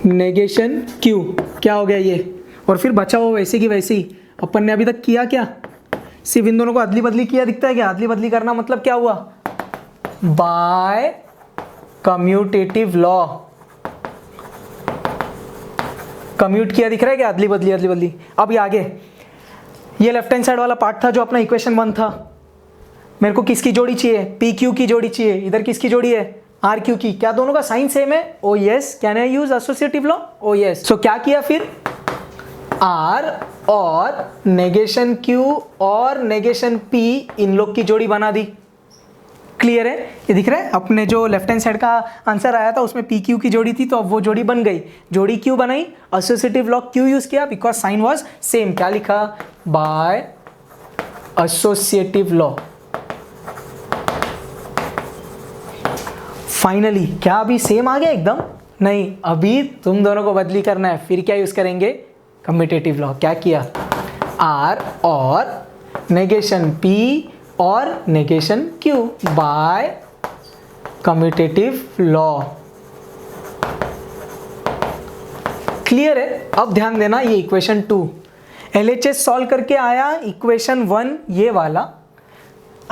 नेगेशन Q, क्या हो गया ये, और फिर बचा हुआ वैसे की वैसे ही। अपन ने अभी तक किया क्या, सिर्फ इन दोनों को अदली बदली किया, दिखता है क्या, अदली बदली करना मतलब क्या हुआ, बाय कम्यूटेटिव लॉ। कम्यूट किया, दिख रहा है क्या, अदली बदली अदली बदली। अब ये आगे, ये लेफ्ट हैंड साइड वाला पार्ट था जो अपना इक्वेशन 1 था। मेरे को किसकी जोड़ी चाहिए, PQ की जोड़ी चाहिए। इधर किसकी जोड़ी है, RQ की। क्या दोनों का साइन सेम है, oh yes. Can I use associative law, oh yes. So क्या किया फिर, R और नेगेशन Q और नेगेशन P, इन लोग की जोड़ी बना दी। क्लियर है, ये दिख रहा है। अपने जो लेफ्ट हैंड साइड का आंसर आया था उसमें PQ की जोड़ी थी, तो अब वो जोड़ी बन गई। जोड़ी क्यों बनाई, एसोसिएटिव लॉ क्यों यूज किया, बिकॉज साइन वाज सेम। क्या लिखा, बाय एसोसिएटिव लॉ। फाइनली क्या अभी सेम आ गया एकदम, नहीं, अभी तुम दोनों को बदली करना है। फिर क्या यूज करेंगे, कम्यूटेटिव लॉ। क्या किया, R और नेगेशन P और negation Q by commutative law. Clear है। अब ध्यान देना, ये इक्वेशन 2 LHS सॉल्व करके आया, इक्वेशन 1 ये वाला,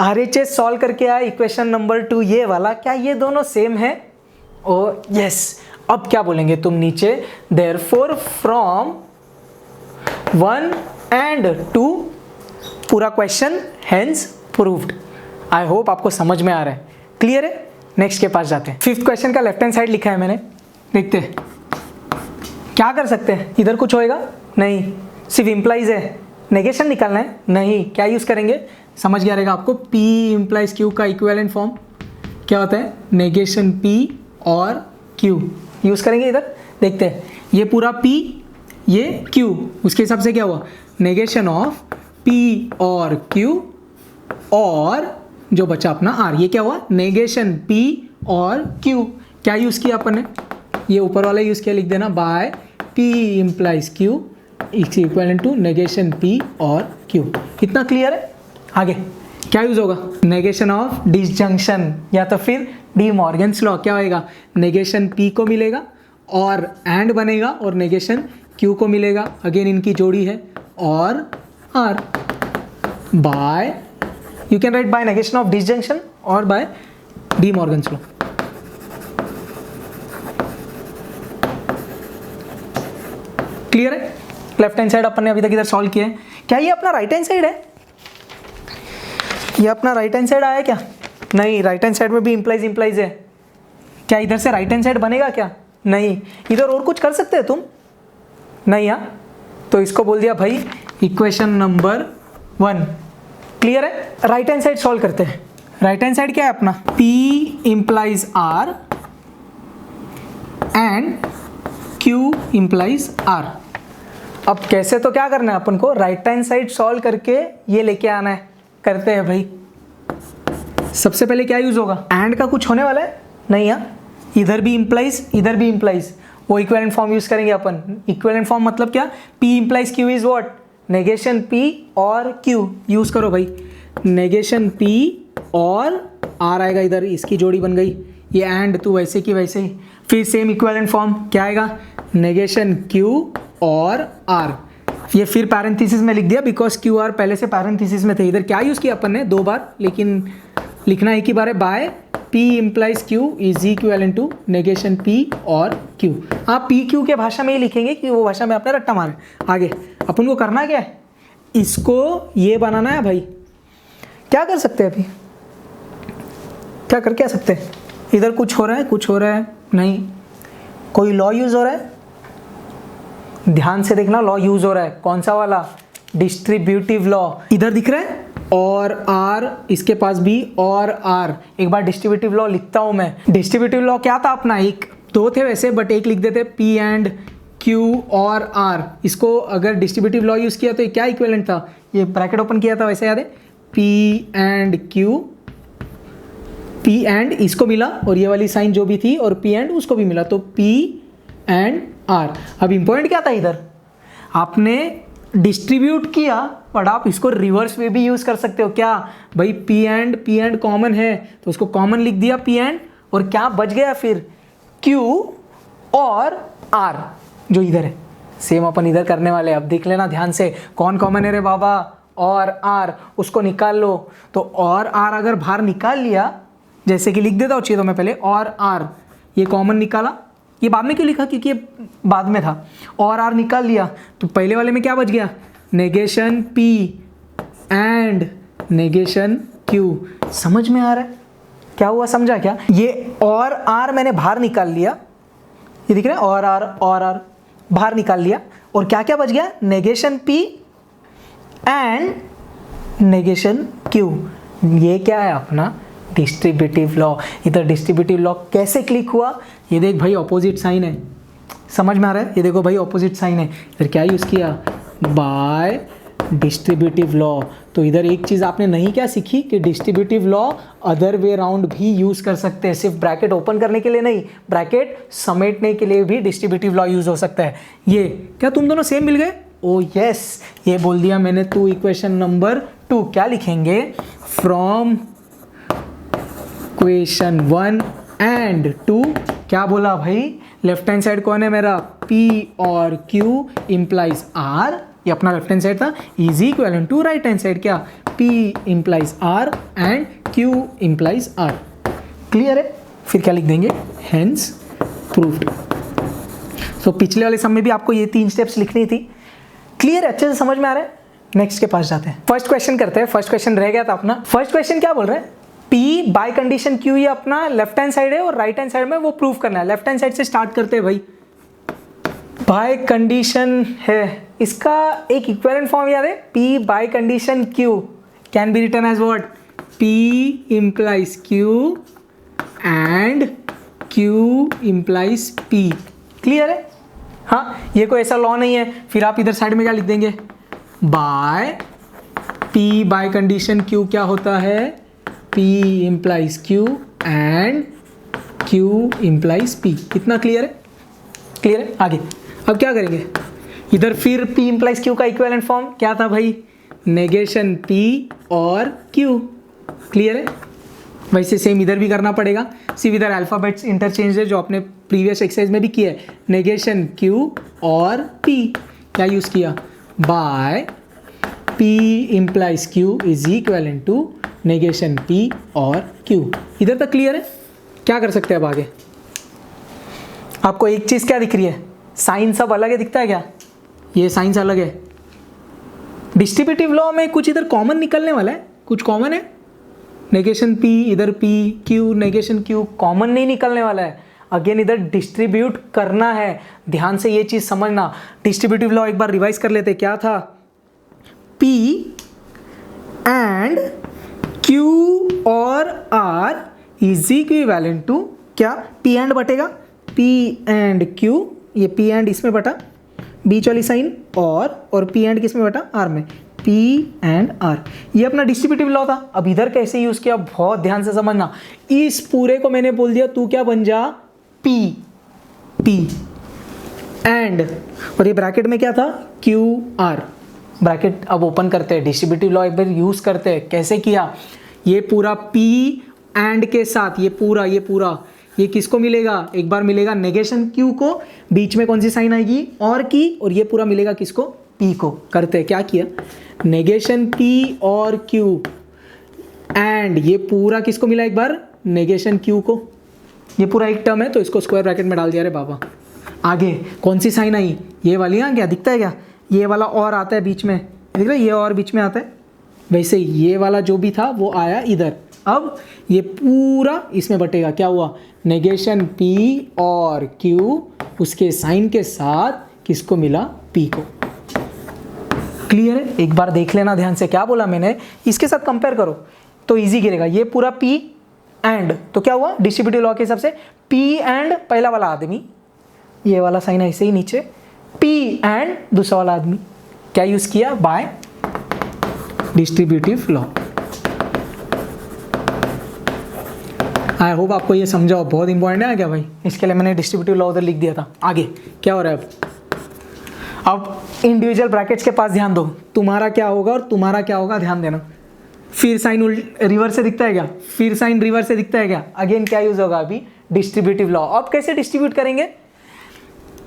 RHS सॉल्व करके आया, इक्वेशन नंबर 2 ये वाला। क्या ये दोनों सेम है, ओ यस। अब क्या बोलेंगे तुम नीचे, देयरफॉर फ्रॉम 1 and 2 पूरा क्वेश्चन हेंस प्रूव्ड। आई होप आपको समझ में आ रहा है। क्लियर है। नेक्स्ट के पास जाते हैं। 5th क्वेश्चन का लेफ्ट हैंड साइड लिखा है मैंने, देखते हैं क्या कर सकते हैं। इधर कुछ होएगा नहीं, सिर्फ इंप्लाइज है, नेगेशन निकालना है। नहीं, क्या यूज करेंगे, समझ गया रहेगा आपको। P इंप्लाइज Q का इक्विवेलेंट फॉर्म क्या होता है, नेगेशन P और Q यूज करेंगे। इधर देखते हैं, ये पूरा P, ये Q, उसके हिसाब से क्या हुआ, नेगेशन ऑफ P और Q और जो बचा अपना R, ये क्या हुआ, नेगेशन P और Q। क्या यूज किया अपन ने, ये ऊपर वाला यूज किया, लिख देना by P implies Q is equivalent to negation P और Q। इतना क्लियर है। आगे क्या यूज होगा, नेगेशन ऑफ डिसजंक्शन या तो फिर डी मॉर्गन्स लॉ। क्या होएगा, नेगेशन P को मिलेगा और एंड बनेगा और नेगेशन Q को मिलेगा, अगेन इनकी जोड़ी है, और R by, you can write by negation of disjunction और by de Morgan's law. Clear है। लेफ्ट हैंड साइड अपन ने अभी तक इधर सॉल्व किया है। क्या ये अपना राइट हैंड साइड है, ये अपना राइट हैंड साइड आया क्या, नहीं, राइट हैंड साइड में भी इंप्लाइज है। क्या इधर से राइट हैंड साइड बनेगा क्या, नहीं। इधर और कुछ कर सकते हैं तुम, नहीं। हाँ, तो इसको बोल दिया भाई इक्वेशन नंबर 1। क्लियर है। राइट हैंड साइड सॉल्व करते हैं। राइट हैंड साइड क्या है अपना, P implies R and Q implies R। अब कैसे, तो क्या करना है अपन को, राइट हैंड साइड सॉल्व करके ये लेके आना है। करते हैं भाई। सबसे पहले क्या यूज होगा, एंड का कुछ होने वाला है नहीं। यहाँ इधर भी इंप्लाइज, इधर भी इंप्लाइज, वो इक्विवेलेंट फॉर्म यूज करेंगे अपन। इक्विवेलेंट फॉर्म मतलब क्या, P implies Q is what, negation P और Q। यूज करो भाई, नेगेशन P और R आएगा इधर, इसकी जोड़ी बन गई। ये एंड तो वैसे की वैसे ही, फिर सेम इक्विवेलेंट फॉर्म क्या आएगा, नेगेशन Q और R। ये फिर पैरेंथेसिस में लिख दिया बिकॉज QR पहले से पैरेंथेसिस में थे। इधर क्या यूज किया अपन ने, 2 बार, लेकिन लिखना एक ही बार है, by P implies Q is equivalent to negation P और Q। आप PQ के भाषा में ही लिखेंगे कि वो भाषा में आपने रट्टा मारे। आगे अपन को करना क्या है, इसको ये बनाना है भाई। क्या कर सकते हैं अभी, क्या कर क्या सकते हैं? इधर कुछ हो रहा है, कुछ हो रहा है नहीं, कोई लॉ यूज हो रहा है, ध्यान से देखना, लॉ यूज हो रहा है, कौन सा वाला? Distributive law. इधर दिख रहा है और आर, इसके पास भी और आर। एक बार डिस्ट्रीब्यूटिव लॉ लिखता हूं मैं। डिस्ट्रीब्यूटिव लॉ क्या था अपना? एक दो थे वैसे, बट एक लिख देते, पी एंड क्यू और आर। इसको अगर डिस्ट्रीब्यूटिव लॉ यूज किया तो ये क्या इक्विवेलेंट था? ये ब्रैकेट ओपन किया था वैसे, याद है? P and Q, P and इसको मिला और ये वाली साइन जो भी थी, और पी एंड उसको भी मिला, तो पी एंड आर। अब इंपॉर्टेंट क्या था इधर? आपने डिस्ट्रीब्यूट किया, बट आप इसको रिवर्स में भी यूज कर सकते हो। क्या भाई? पी एंड कॉमन है तो उसको कॉमन लिख दिया पी एंड, और क्या बच गया फिर? क्यू और आर जो इधर है। सेम अपन इधर करने वाले हैं। अब देख लेना ध्यान से, कौन कॉमन है रे बाबा? और आर, उसको निकाल लो। तो और आर अगर बाहर निकाल लिया, जैसे कि लिख देता हूँ, चाहिए तो मैं पहले और आर, ये कॉमन निकाला, ये बाद में क्यों लिखा? क्योंकि ये बाद में था। और आर निकाल लिया तो पहले वाले में क्या बच गया? Negation P and negation Q. समझ में आ रहा है क्या हुआ? समझा क्या? ये और आर मैंने बाहर निकाल लिया, ये दिख रहा है, और आर बाहर निकाल लिया, और क्या क्या बच गया? Negation P and negation Q. ये क्या है अपना? Distributive law. इधर डिस्ट्रीब्यूटिव लॉ कैसे क्लिक हुआ? ये देख भाई, ऑपोजिट साइन है, समझ में आ रहा है? ये देखो भाई, ऑपोजिट साइन है। इधर क्या यूज किया? Bye distributive law. तो इधर एक चीज आपने नहीं क्या सीखी कि distributive law other way round भी यूज कर सकते हैं, सिर्फ ब्रैकेट ओपन करने के लिए नहीं, ब्रैकेट समेटने के लिए भी डिस्ट्रीब्यूटिव लॉ यूज हो सकता है। ये क्या तुम दोनों सेम मिल गए? ओ यस, ये बोल दिया मैंने। तो इक्वेशन नंबर 2 क्या लिखेंगे? फ्रॉम इक्वेशन 1 एंड 2 क्या बोला भाई? लेफ्ट हैंड साइड कौन है मेरा? P और Q इम्प्लाइज R, ये अपना लेफ्ट हैंड साइड था, is equal to right hand side क्या? P implies R and Q implies R। Clear है? फिर क्या लिख देंगे? Hence proved. तो पिछले वाले सम में भी आपको ये 3 स्टेप्स लिखनी थी। क्लियर है? अच्छे से समझ में आ रहा है? नेक्स्ट के पास जाते हैं। फर्स्ट क्वेश्चन करते हैं। फर्स्ट क्वेश्चन रह गया था अपना। फर्स्ट क्वेश्चन क्या बोल रहे हैं? P बाय कंडीशन Q, ये अपना लेफ्ट हैंड साइड है और राइट हैंड साइड में वो प्रूव करना है। लेफ्ट हैंड साइड से स्टार्ट करते हैं भाई। बाय कंडीशन है, इसका एक इक्विवेलेंट फॉर्म याद है? P by condition Q can be written as what? P implies Q and Q implies P। Clear है? हाँ, ये कोई ऐसा लॉ नहीं है। फिर आप इधर साइड में क्या लिख देंगे? By P by condition Q क्या होता है? P implies Q and Q implies P। कितना क्लियर है? क्लियर है? आगे अब क्या करेंगे? इधर फिर P implies Q का इक्विवेलेंट फॉर्म क्या था भाई? नेगेशन P और Q। क्लियर है? वैसे सेम इधर भी करना पड़ेगा। सिर्फ इधर अल्फाबेट्स इंटरचेंज है, जो आपने प्रीवियस एक्सरसाइज में भी किया है। नेगेशन Q और P क्या यूज किया? By P implies Q is equivalent to negation P और Q। इधर तक क्लियर है? क्या कर सकते हैं अब आगे? आपको एक चीज क्या दिख रही है? साइन सब अलग है, दिखता है क्या? ये साइंस अलग है। डिस्ट्रीब्यूटिव लॉ में कुछ इधर कॉमन निकलने वाला है, कुछ कॉमन है। नेगेशन P, इधर P, Q, negation Q common नहीं निकलने वाला है। अगेन इधर डिस्ट्रीब्यूट करना है, ध्यान से ये चीज समझना। डिस्ट्रीब्यूटिव लॉ एक बार रिवाइज कर लेते। क्या था? P एंड Q और R इज इक्विवेलेंट टू क्या? P एंड बटेगा P एंड Q, ये P एंड इसमें बटा बीच वाली साइन, और P एंड किस में बटा? R में। P एंड R, ये अपना डिस्ट्रीब्यूटिव लॉ था। अब इधर कैसे यूज किया, बहुत ध्यान से समझना। इस पूरे को मैंने बोल दिया तू क्या बन जा? P एंड, और ये ब्रैकेट में क्या था? Q R। ब्रैकेट अब ओपन करते हैं, डिस्ट्रीब्यूटिव लॉ एक बार यूज करते हैं। कैसे किया? ये पूरा P एंड के साथ ये पूरा ये किसको मिलेगा? एक बार मिलेगा नेगेशन Q को, बीच में कौन सी साइन आएगी? और की, और ये पूरा मिलेगा किसको? P को। करते हैं, क्या किया? नेगेशन P और Q एंड ये पूरा किसको मिला? एक बार नेगेशन Q को। ये पूरा एक टर्म है तो इसको स्क्वायर ब्रैकेट में डाल दिया रे बाबा। आगे कौन सी साइन आई? ये वाली। हाँ, क्या दिखता है क्या? ये वाला और आता है बीच में, दिख रहा है? ये और बीच में आता है। वैसे ये वाला जो भी था वो आया इधर, अब ये पूरा इसमें बटेगा, क्या हुआ, नेगेशन P और Q उसके साइन के साथ किसको मिला, P को। क्लियर है? एक बार देख लेना ध्यान से, क्या बोला मैंने, इसके साथ कंपेयर करो तो इजी गिरेगा। ये पूरा P एंड, तो क्या हुआ, डिस्ट्रीब्यूटिव लॉ के हिसाब से P एंड पहला वाला आदमी, ये वाला साइन ऐसे ही नीचे, P एंड दूसरा वाला आदमी, क्या यूज किया, bye distributive law. I hope आपको ये समझाओ, बहुत इंपॉर्टेंट है क्या भाई, इसके लिए मैंने डिस्ट्रीब्यूटिव लॉ उधर लिख दिया था। आगे क्या हो रहा है अब इंडिविजुअल ब्रैकेट्स के पास ध्यान दो, तुम्हारा क्या होगा और तुम्हारा क्या होगा, ध्यान देना। फिर साइन रिवर्स से दिखता है क्या, फिर साइन रिवर्स से दिखता है क्या, अगेन क्या यूज होगा, अभी डिस्ट्रीब्यूटिव लॉ। अब कैसे डिस्ट्रीब्यूट करेंगे,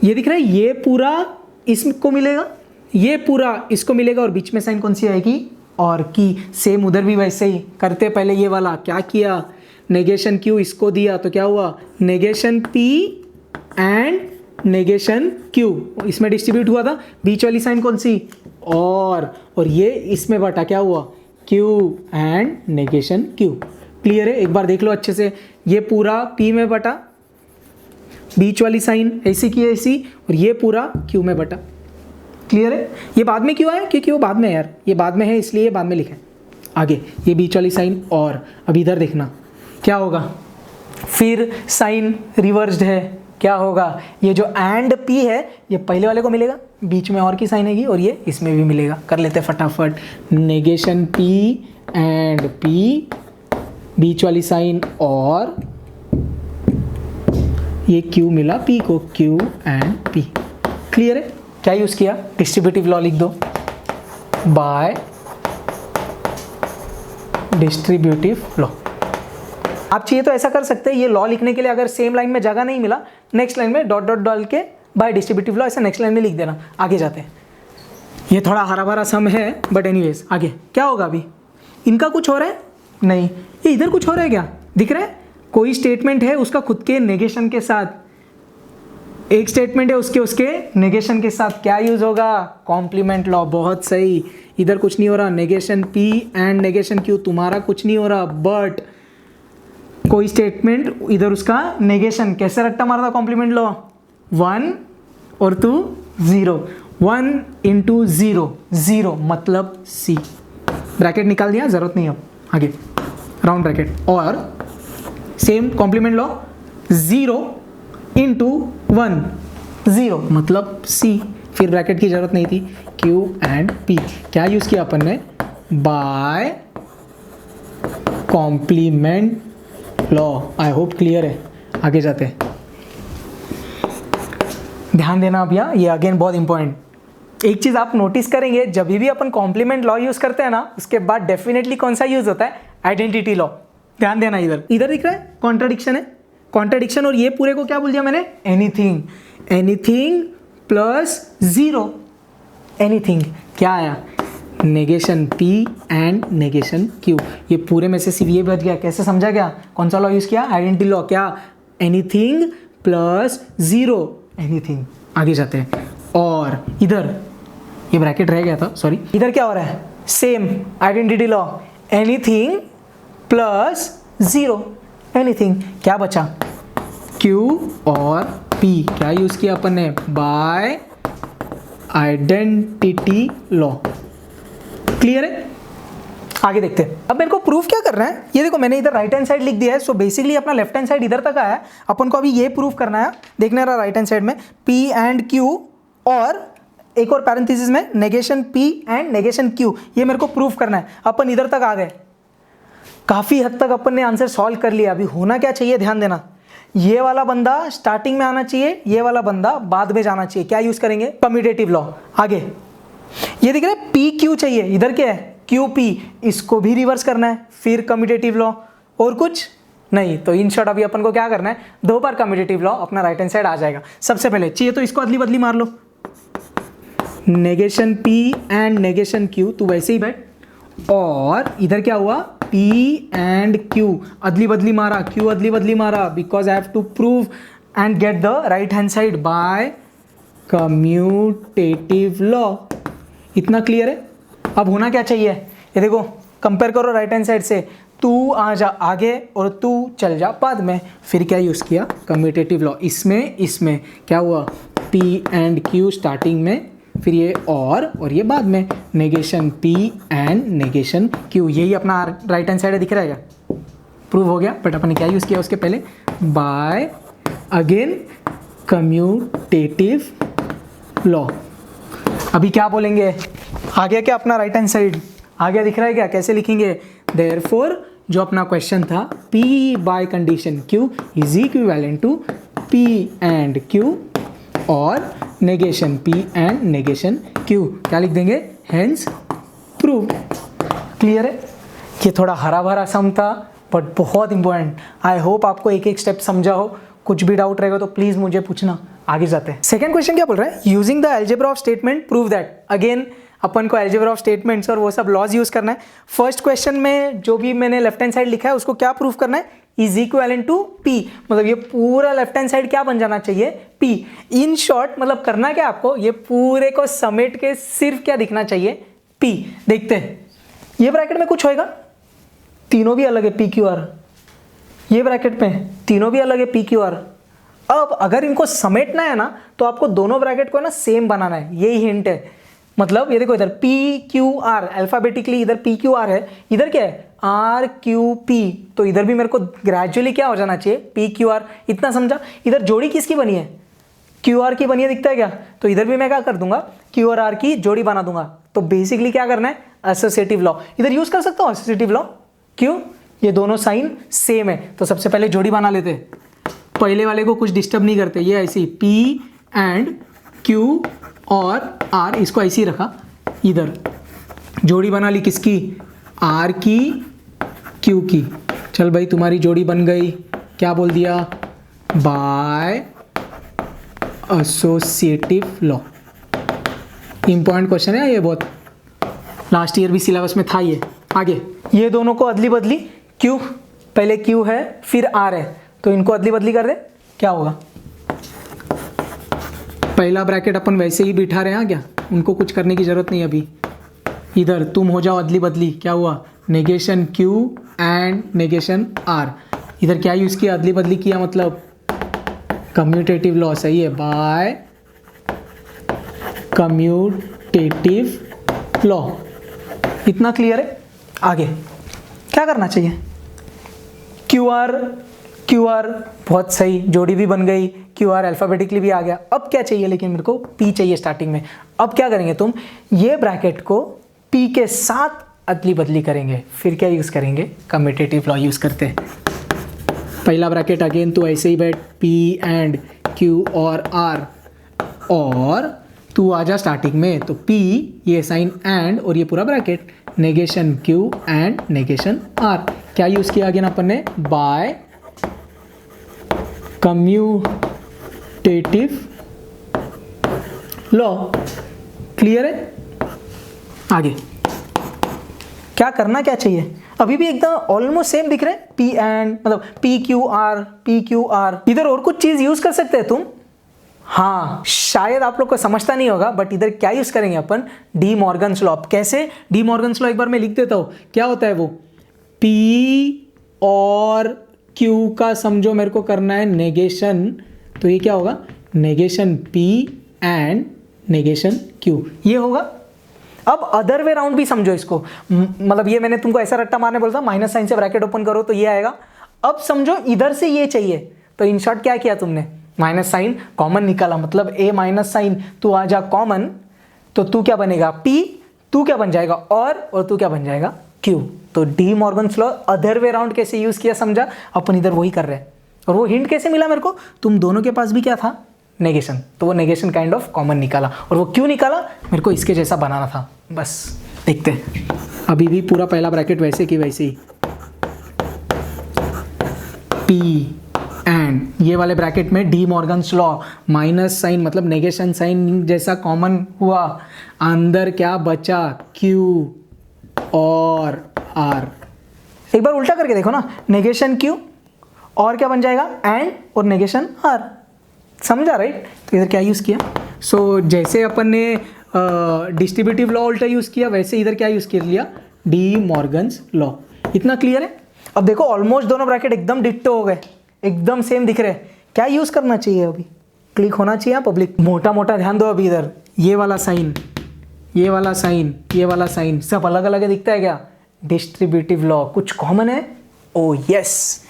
ये दिख रहा है, ये पूरा इसको मिलेगा, ये पूरा इसको मिलेगा, और बीच में साइन कौन सी आएगी, और की। सेम उधर भी वैसे ही करते, पहले ये वाला क्या किया, नेगेशन Q इसको दिया तो क्या हुआ, negation P and negation Q, इसमें डिस्ट्रीब्यूट हुआ था, बीच वाली साइन कौन सी, और ये इसमें बटा, क्या हुआ, Q and negation Q। Clear है? एक बार देख लो अच्छे से, ये पूरा P में बटा, बीच वाली साइन ऐसी की ऐसी, और ये पूरा Q में बटा। क्लियर है? ये बाद में क्यों आया, क्योंकि वो बाद में है यार, ये बाद में है इसलिए बाद में लिखा है। आगे ये बीच वाली साइन, और अब इधर देखना क्या होगा, फिर साइन रिवर्स्ड है, क्या होगा, ये जो एंड P है ये पहले वाले को मिलेगा, बीच में और की साइन आएगी, और ये इसमें भी मिलेगा। कर लेते हैं फटाफट, नेगेशन P एंड P, बीच वाली साइन, और ये Q मिला P को, Q एंड P। क्लियर है? क्या यूज किया, डिस्ट्रीब्यूटिव लॉ लिख दो, बाय डिस्ट्रीब्यूटिव लॉ। आप चाहिए तो ऐसा कर सकते हैं, ये लॉ लिखने के लिए अगर सेम लाइन में जगह नहीं मिला, नेक्स्ट लाइन में डॉट डॉट डाल के बाय डिस्ट्रीब्यूटिव लॉ ऐसे नेक्स्ट लाइन में लिख देना। आगे जाते हैं, ये थोड़ा हरा भरा सम है बट एनीवेज, आगे क्या होगा, अभी इनका कुछ हो रहा है, नहीं, ये इधर कुछ हो रहा है, क्या दिख रहा है, कोई स्टेटमेंट है उसका खुद के नेगेशन के साथ, एक स्टेटमेंट है उसके नेगेशन के साथ, क्या यूज होगा, कॉम्प्लीमेंट लॉ। बहुत सही, इधर कुछ नहीं हो रहा, negation P and negation Q, तुम्हारा कुछ नहीं हो रहा, बट कोई स्टेटमेंट इधर उसका नेगेशन, कैसे रट्टा मारा था कॉम्प्लीमेंट लॉ, 1 और 2 0, 1 इंटू 0 0 मतलब C, ब्रैकेट निकाल दिया, जरूरत नहीं अब, आगे राउंड ब्रैकेट, और सेम कॉम्प्लीमेंट लॉ, 0 इंटू 1 0 मतलब C, फिर ब्रैकेट की जरूरत नहीं थी, Q एंड P। क्या यूज किया अपन ने, by complement law. I hope clear है। आगे जाते हैं, ध्यान देना अब यहाँ, ये अगेन बहुत इंपॉर्टेंट। एक चीज आप नोटिस करेंगे, जब भी अपन कॉम्प्लीमेंट लॉ यूज करते हैं ना, उसके बाद डेफिनेटली कौन सा यूज होता है, आइडेंटिटी लॉ। ध्यान देना, इधर दिख रहा है कॉन्ट्राडिक्शन है, कॉन्ट्राडिक्शन, और ये पूरे को क्या बोल दिया मैंने, एनीथिंग प्लस 0, एनीथिंग क्या आया, negation P and negation Q। ये पूरे में से सिर्फ ये बच गया, कैसे समझा गया, कौन सा लॉ यूज किया, आइडेंटिटी लॉ, क्या, एनीथिंग प्लस 0, एनीथिंग। आगे जाते हैं, और इधर ये ब्रैकेट रह गया था, सॉरी, इधर क्या हो रहा है, same identity law, anything plus 0, anything, क्या बचा, Q और P, क्या यूज किया अपन ने, बाय आइडेंटिटी लॉ। क्लियर है? आगे देखते हैं। अब मेरे को प्रूफ क्या करना है, ये देखो मैंने इधर राइट हैंड साइड लिख दिया है, सो बेसिकली अपना लेफ्ट हैंड साइड इधर तक आया है, अपन को अभी ये प्रूफ करना है, देखने रहा राइट हैंड साइड में P एंड Q, और एक और पैरेंथेसिस में negation P and negation Q, ये मेरे को प्रूफ करना है। अपन इधर तक आ गए, काफी हद तक अपन ने आंसर सॉल्व कर लिया। अभी होना क्या चाहिए, ध्यान देना, ये वाला बंदा स्टार्टिंग में आना चाहिए, ये वाला बंदा बाद में जाना चाहिए। क्या यूज करेंगे, कम्यूटेटिव लॉ। आगे ये दिख रहा है PQ चाहिए, इधर क्या है QP, इसको भी रिवर्स करना है, फिर कम्यूटेटिव लॉ, और कुछ नहीं। तो इन शॉर्ट अभी अपन को क्या करना है, 2 बार कम्यूटेटिव लॉ, अपना राइट हैंड साइड आ जाएगा। सबसे पहले चाहिए तो इसको अदली बदली मार लो, negation P and negation Q, तू वैसे ही बैठ, और इधर क्या हुआ, P एंड Q, अदली बदली मारा, Q अदली बदली मारा, because I have to prove and get the right hand side by commutative law. इतना क्लियर है? अब होना क्या चाहिए, ये देखो कंपेयर करो राइट हैंड साइड से, तू आ जा आगे और तू चल जा बाद में। फिर क्या यूज़ किया, कम्यूटेटिव लॉ। इसमें क्या हुआ, P एंड Q स्टार्टिंग में, फिर ये और ये बाद में, negation P and negation Q। यही अपना राइट हैंड साइड दिख रहा है क्या, प्रूव हो गया। बट अपन ने क्या यूज़ किया उसके पहले, बाय अगेन कम्यूटेटिव लॉ। अभी क्या बोलेंगे, आ गया क्या अपना राइट हैंड साइड, आ गया दिख रहा है क्या, कैसे लिखेंगे, देयरफॉर जो अपना क्वेश्चन था P by condition Q is equivalent to P and Q और negation P and negation Q। क्या लिख देंगे, हेंस प्रूव। क्लियर है। ये थोड़ा हरा भरा सम था बट बहुत इंपॉर्टेंट। आई होप आपको एक एक स्टेप समझा हो। कुछ भी डाउट रहेगा तो प्लीज मुझे पूछना। आगे जाते हैं। सेकंड क्वेश्चन क्या बोल रहा है, using the algebra of statement prove that. Again अपन को अलजेब्रा ऑफ स्टेटमेंट्स और वो सब लॉज यूज करना है। फर्स्ट क्वेश्चन में जो भी मैंने लेफ्ट हैंड साइड लिखा है उसको क्या प्रूव करना है, इज इक्विवेलेंट टू P। मतलब ये पूरा लेफ्ट हैंड साइड क्या बन जाना चाहिए, P। इन शॉर्ट मतलब करना क्या आपको, ये पूरे को समेट के सिर्फ क्या दिखना चाहिए, P। देखते हैं, ये ब्रैकेट में कुछ होएगा, तीनों भी अलग है P Q R। ये ब्रैकेट में तीनों भी अलग है P Q R। अब अगर इनको समेटना है ना तो आपको दोनों ब्रैकेट को ना सेम बनाना है, यही हिंट है। मतलब ये देखो, इधर P Q R अल्फाबेटिकली इधर P Q R है, इधर क्या है R Q P। तो इधर भी मेरे को ग्रेजुअली क्या हो जाना चाहिए, P Q R। इतना समझा। इधर जोड़ी किसकी बनी है, Q R की बनी है, दिखता है क्या। तो इधर भी मैं क्या कर दूंगा, Q और R की जोड़ी बना दूंगा। तो बेसिकली क्या करना है, एसोसिएटिव लॉ। इधर यूज कर सकता हूँ एसोसिएटिव लॉ, क्यों, ये दोनों साइन सेम है। तो सबसे पहले जोड़ी बना लेते हैं, पहले वाले को कुछ डिस्टर्ब नहीं करते। ये ऐसी P एंड Q और R, इसको ऐसे ही रखा। इधर जोड़ी बना ली किसकी, R की Q की। चल भाई तुम्हारी जोड़ी बन गई। क्या बोल दिया, by associative law. Important question है ये, बहुत लास्ट ईयर भी सिलेबस में था ये। आगे ये दोनों को अदली बदली, Q पहले Q है फिर R है, तो इनको अदली बदली कर दे। क्या होगा, पहला ब्रैकेट अपन वैसे ही बिठा रहे हैं क्या, उनको कुछ करने की जरूरत नहीं अभी। इधर तुम हो जाओ अदली बदली। क्या हुआ, negation Q and negation R। इधर क्या यूज किया, अदली बदली किया, मतलब कम्यूटेटिव लॉ। सही है, बाय कम्यूटेटिव लॉ। इतना क्लियर है। आगे क्या करना चाहिए, क्यू आर बहुत सही, जोड़ी भी बन गई, क्यू आर अल्फाबेटिकली भी आ गया। अब क्या चाहिए, लेकिन मेरे को P चाहिए स्टार्टिंग में। अब क्या करेंगे तुम, ये ब्रैकेट को P के साथ अदली बदली करेंगे। फिर क्या यूज करेंगे, कम्यूटेटिव लॉ यूज करते हैं। पहला ब्रैकेट अगेन तू ऐसे ही बैठ, P एंड Q और R, और तू आ जा स्टार्टिंग में। तो P ये साइन एंड और ये पूरा bracket, negation Q and negation R। क्या यूज किया अगेन अपन ने, बाय कम्यूटेटिव लॉ। क्लियर है। आगे क्या करना क्या चाहिए, अभी भी एकदम ऑलमोस्ट सेम दिख रहे हैं, P एंड मतलब P Q R। इधर और कुछ चीज यूज कर सकते हैं तुम, हाँ शायद आप लोग को समझता नहीं होगा, बट इधर क्या यूज करेंगे अपन, डी मॉर्गन्स लॉ। कैसे, डी मॉर्गन्स लॉ एक बार मैं लिख देता हूं। क्या होता है वो, P और Q का समझो मेरे को करना है नेगेशन, तो ये क्या होगा, negation P and negation Q, ये होगा। अब अदर वे राउंड भी समझो इसको, मतलब ये मैंने तुमको ऐसा रट्टा मारने बोला था, माइनस साइन से ब्रैकेट ओपन करो तो ये आएगा। अब समझो इधर से ये चाहिए, तो इन शॉर्ट क्या किया तुमने, माइनस साइन कॉमन निकाला, मतलब a माइनस साइन तू आ जा कॉमन, तो तू क्या बनेगा P, तू क्या बन जाएगा और तू क्या बन जाएगा Q। तो D Morgan's law other way round कैसे यूज किया समझा, अपन इधर वही कर रहे हैं। और वो हिंट कैसे मिला मेरे को, तुम दोनों के पास भी क्या था, नेगेशन, तो वो नेगेशन काइंड ऑफ कॉमन निकाला। और वो क्यों निकाला, मेरे को इसके जैसा बनाना था, बस देखते हैं। अभी भी पूरा पहला ब्रैकेट वैसे की वैसे ही, P एंड ये वाले ब्रैकेट में De Morgan's law, minus sign मतलब नेगेशन साइन जैसा कॉमन हुआ, अंदर क्या बचा, Q और R। एक बार उल्टा करके देखो ना, नेगेशन Q और क्या बन जाएगा, एंड और नेगेशन R। समझा राइट। तो इधर क्या यूज किया, सो जैसे अपन ने डिस्ट्रीब्यूटिव लॉ उल्टा यूज किया, वैसे इधर क्या यूज कर लिया, डी मॉर्गन्स लॉ। इतना क्लियर है। अब देखो ऑलमोस्ट दोनों ब्रैकेट एकदम डिट्टो हो गए, एकदम सेम दिख रहे हैं। क्या यूज करना चाहिए अभी? क्लिक होना चाहिए पब्लिक। मोटा मोटा ध्यान दो अभी इधर, ये वाला साइन, ये वाला साइन, ये वाला साइन सब अलग अलग दिखता है क्या? डिस्ट्रीब्यूटिव लॉ कुछ कॉमन है? ओ यस,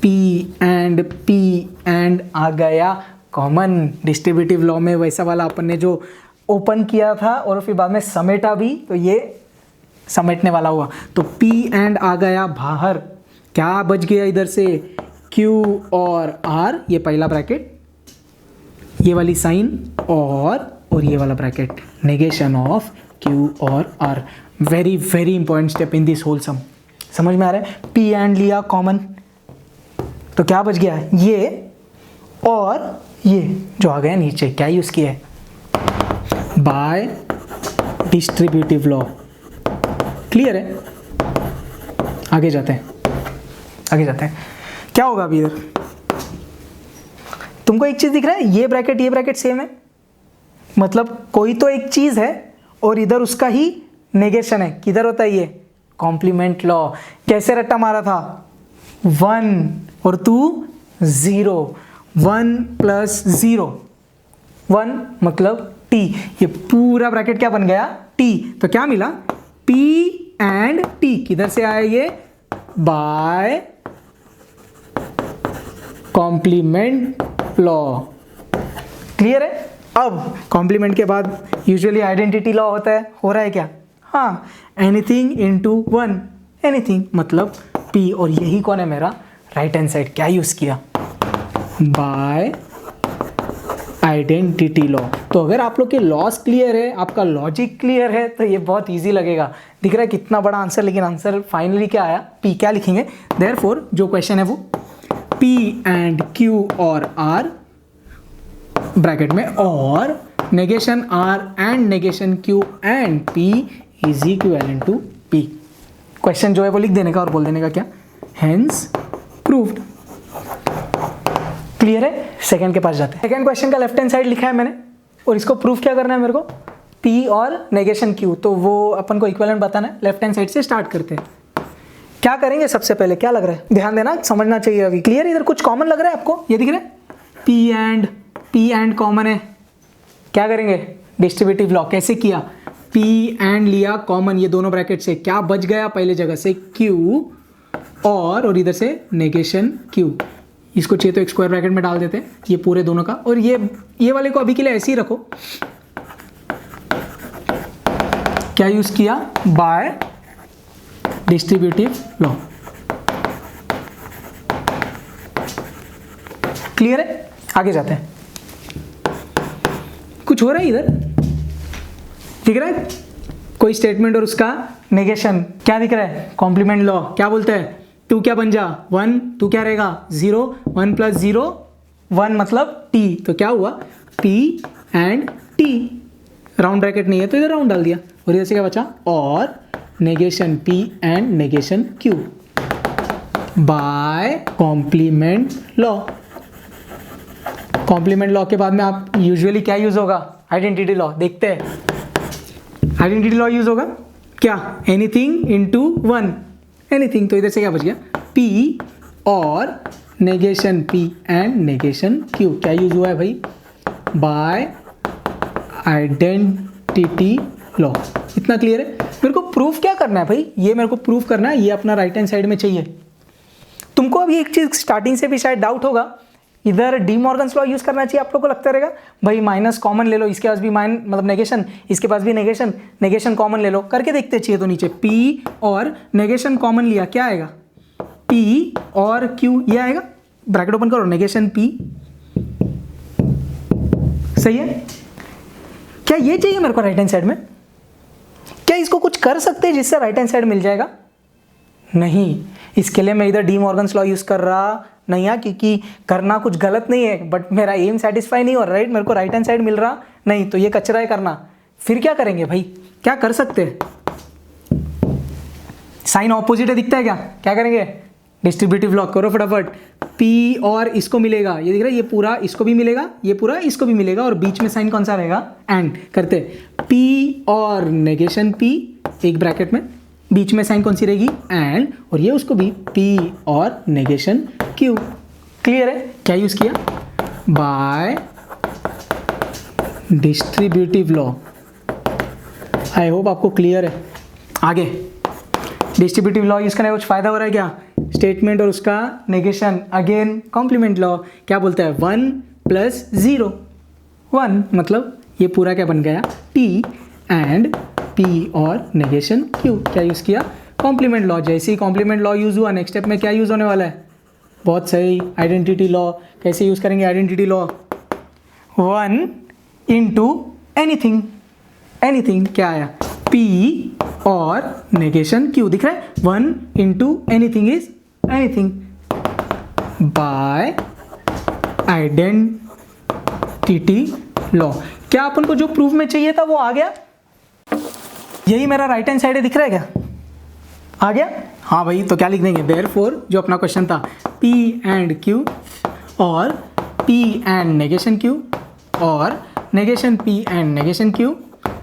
पी एंड आ गया कॉमन। डिस्ट्रीब्यूटिव लॉ में वैसा वाला अपन ने जो ओपन किया था और फिर बाद में समेटा भी, तो ये समेटने वाला हुआ, तो P एंड आ गया बाहर। क्या बच गया इधर से? Q और R, ये पहला ब्रैकेट, ये वाली साइन और ये वाला ब्रैकेट, नेगेशन ऑफ Q और R। Very very important step in this whole sum. समझ में आ रहा है? P एंड लिया कॉमन, तो क्या बच गया? ये और ये जो आ गया नीचे, क्या यूज किया है? Bye distributive law. क्लियर है? आगे जाते हैं, आगे जाते हैं। क्या होगा अभी इधर? तुमको एक चीज दिख रहा है, ये ब्रैकेट सेम है, मतलब कोई तो एक चीज है और इधर उसका ही नेगेशन है। किधर होता है ये? Complement law. कैसे रट्टा मारा था? 1 और 2 0, 1 + 0, 1 मतलब T। ये पूरा ब्रैकेट क्या बन गया? T। तो क्या मिला? P and T। किधर से आया ये? Bye complement law. क्लियर है? अब कॉम्प्लीमेंट के बाद यूजुअली आइडेंटिटी लॉ होता है, हो रहा है क्या? हाँ, एनीथिंग इनटू 1, एनीथिंग मतलब P। और यही कौन है मेरा? Right hand side. क्या यूज किया? By identity law. तो अगर आप लोग के लॉस क्लियर है, आपका लॉजिक क्लियर है, तो ये बहुत इजी लगेगा। दिख रहा है कितना बड़ा आंसर, लेकिन आंसर फाइनली क्या आया? P। क्या लिखेंगे? देयरफॉर जो क्वेश्चन है वो P एंड Q और R ब्रैकेट में, और negation R and negation Q and P is equivalent to P। Question जो है वो लिख देने का और बोल देने का क्या? Hence proved. क्लियर है? सेकंड के पास जाते हैं। सेकंड क्वेश्चन का लेफ्ट हैंड साइड लिखा है मैंने, और इसको प्रूफ क्या करना है मेरे को? P और नेगेशन Q, तो वो अपन को इक्विवेलेंट बताना है। लेफ्ट हैंड साइड से स्टार्ट करते हैं। क्या करेंगे सबसे पहले? क्या लग रहा है? ध्यान देना, समझना चाहिए अभी। क्लियर? इधर कुछ कॉमन लग रहा है आपको? ये दिख रहा है? P एंड कॉमन है। क्या करेंगे? Distributive law. कैसे किया? P एंड लिया कॉमन, ये दोनों ब्रैकेट से क्या बच गया? पहले जगह से Q और इधर से नेगेशन Q। इसको चाहिए तो एक स्क्वायर ब्रैकेट में डाल देते हैं, ये पूरे दोनों का। और ये वाले को अभी के लिए ऐसे ही रखो। क्या यूज किया? Bye distributive law. क्लियर है? आगे जाते हैं। कुछ हो रहा है इधर? दिख रहा है कोई स्टेटमेंट और उसका नेगेशन? क्या दिख रहा है? Complement law. क्या बोलते हैं? 2 क्या बन जा? 1, 2 क्या रहेगा? 0, 1 + 0, 1 मतलब T। तो क्या हुआ? P and T। Round bracket नहीं है तो इधर राउंड डाल दिया, और इधर से क्या बचा? और negation P and negation Q by complement law. Complement law के बाद में आप यूजुअली क्या यूज होगा? Identity law. देखते हैं, आइडेंटिटी लॉ यूज होगा क्या? Anything into 1, anything. तो इधर से क्या बच गया? P और negation P and negation Q। क्या यूज हुआ है भाई? By identity law. इतना क्लियर है? मेरे को प्रूफ क्या करना है भाई? ये मेरे को प्रूफ करना है, ये अपना राइट हैंड साइड में चाहिए। तुमको अभी एक चीज स्टार्टिंग से भी शायद डाउट होगा, इधर डी मॉर्गन्स लॉ यूज करना चाहिए। आप लोग को लगता रहेगा भाई माइनस कॉमन ले लो, इसके पास भी मतलब नेगेशन, इसके पास भी नेगेशन, नेगेशन कॉमन ले लो, करके देखते चाहिए। तो नीचे P और नेगेशन कॉमन लिया, क्या आएगा? P और Q, ये आएगा। ब्रैकेट ओपन करो, नेगेशन P। सही है? क्या ये चाहिए मेरे को राइट हैंड साइड में? क्या इसको कुछ कर सकते हैं जिससे राइट हैंड साइड मिल जाएगा? नहीं। इसके लिए मैं इधर डी मॉर्गन्स लॉ यूज कर रहा नहीं है, क्योंकि करना कुछ गलत नहीं है, बट मेरा एम सेटिस्फाई नहीं हो रहा, राइट? मेरे को राइट हैंड साइड मिल रहा नहीं, तो ये कचरा है करना। फिर क्या करेंगे भाई? क्या कर सकते हैं? साइन ऑपोजिट है, दिखता है क्या? क्या करेंगे? डिस्ट्रीब्यूटिव लॉ करो फटाफट। P और इसको मिलेगा, ये दिख रहा है, ये पूरा इसको भी मिलेगा, ये पूरा इसको भी मिलेगा, और बीच में साइन कौन सा रहेगा? एंड। करते P और नेगेशन P एक ब्रैकेट में बीच में साइन कौन सी रहेगी, एंड, और ये उसको भी P और नेगेशन Q। क्लियर है? क्या यूज किया? Bye distributive law. I hope आपको क्लियर है। आगे डिस्ट्रीब्यूटिव लॉ यूज करने का कुछ फायदा हो रहा है क्या? स्टेटमेंट और उसका नेगेशन, अगेन कॉम्प्लीमेंट लॉ क्या बोलता है? 1 + 0, 1 मतलब ये पूरा क्या बन गया? T एंड P और नेगेशन Q। क्या यूज किया? Complement law. जैसे ही कॉम्प्लीमेंट लॉ यूज हुआ, नेक्स्ट स्टेप में क्या यूज होने वाला है? बहुत सही, आइडेंटिटी लॉ। कैसे यूज करेंगे आइडेंटिटी लॉ? 1 × एनीथिंग, एनीथिंग क्या आया? P और नेगेशन Q। दिख रहा है? 1 × anything is anything bye identity law. क्या अपन को जो प्रूफ में चाहिए था वो आ गया? यही मेरा राइट हैंड साइड है, दिख रहा है क्या? आ गया? हाँ भाई, तो क्या लिख देंगे? देयरफॉर जो अपना क्वेश्चन था, P एंड Q और P एंड नेगेशन Q और negation P and negation Q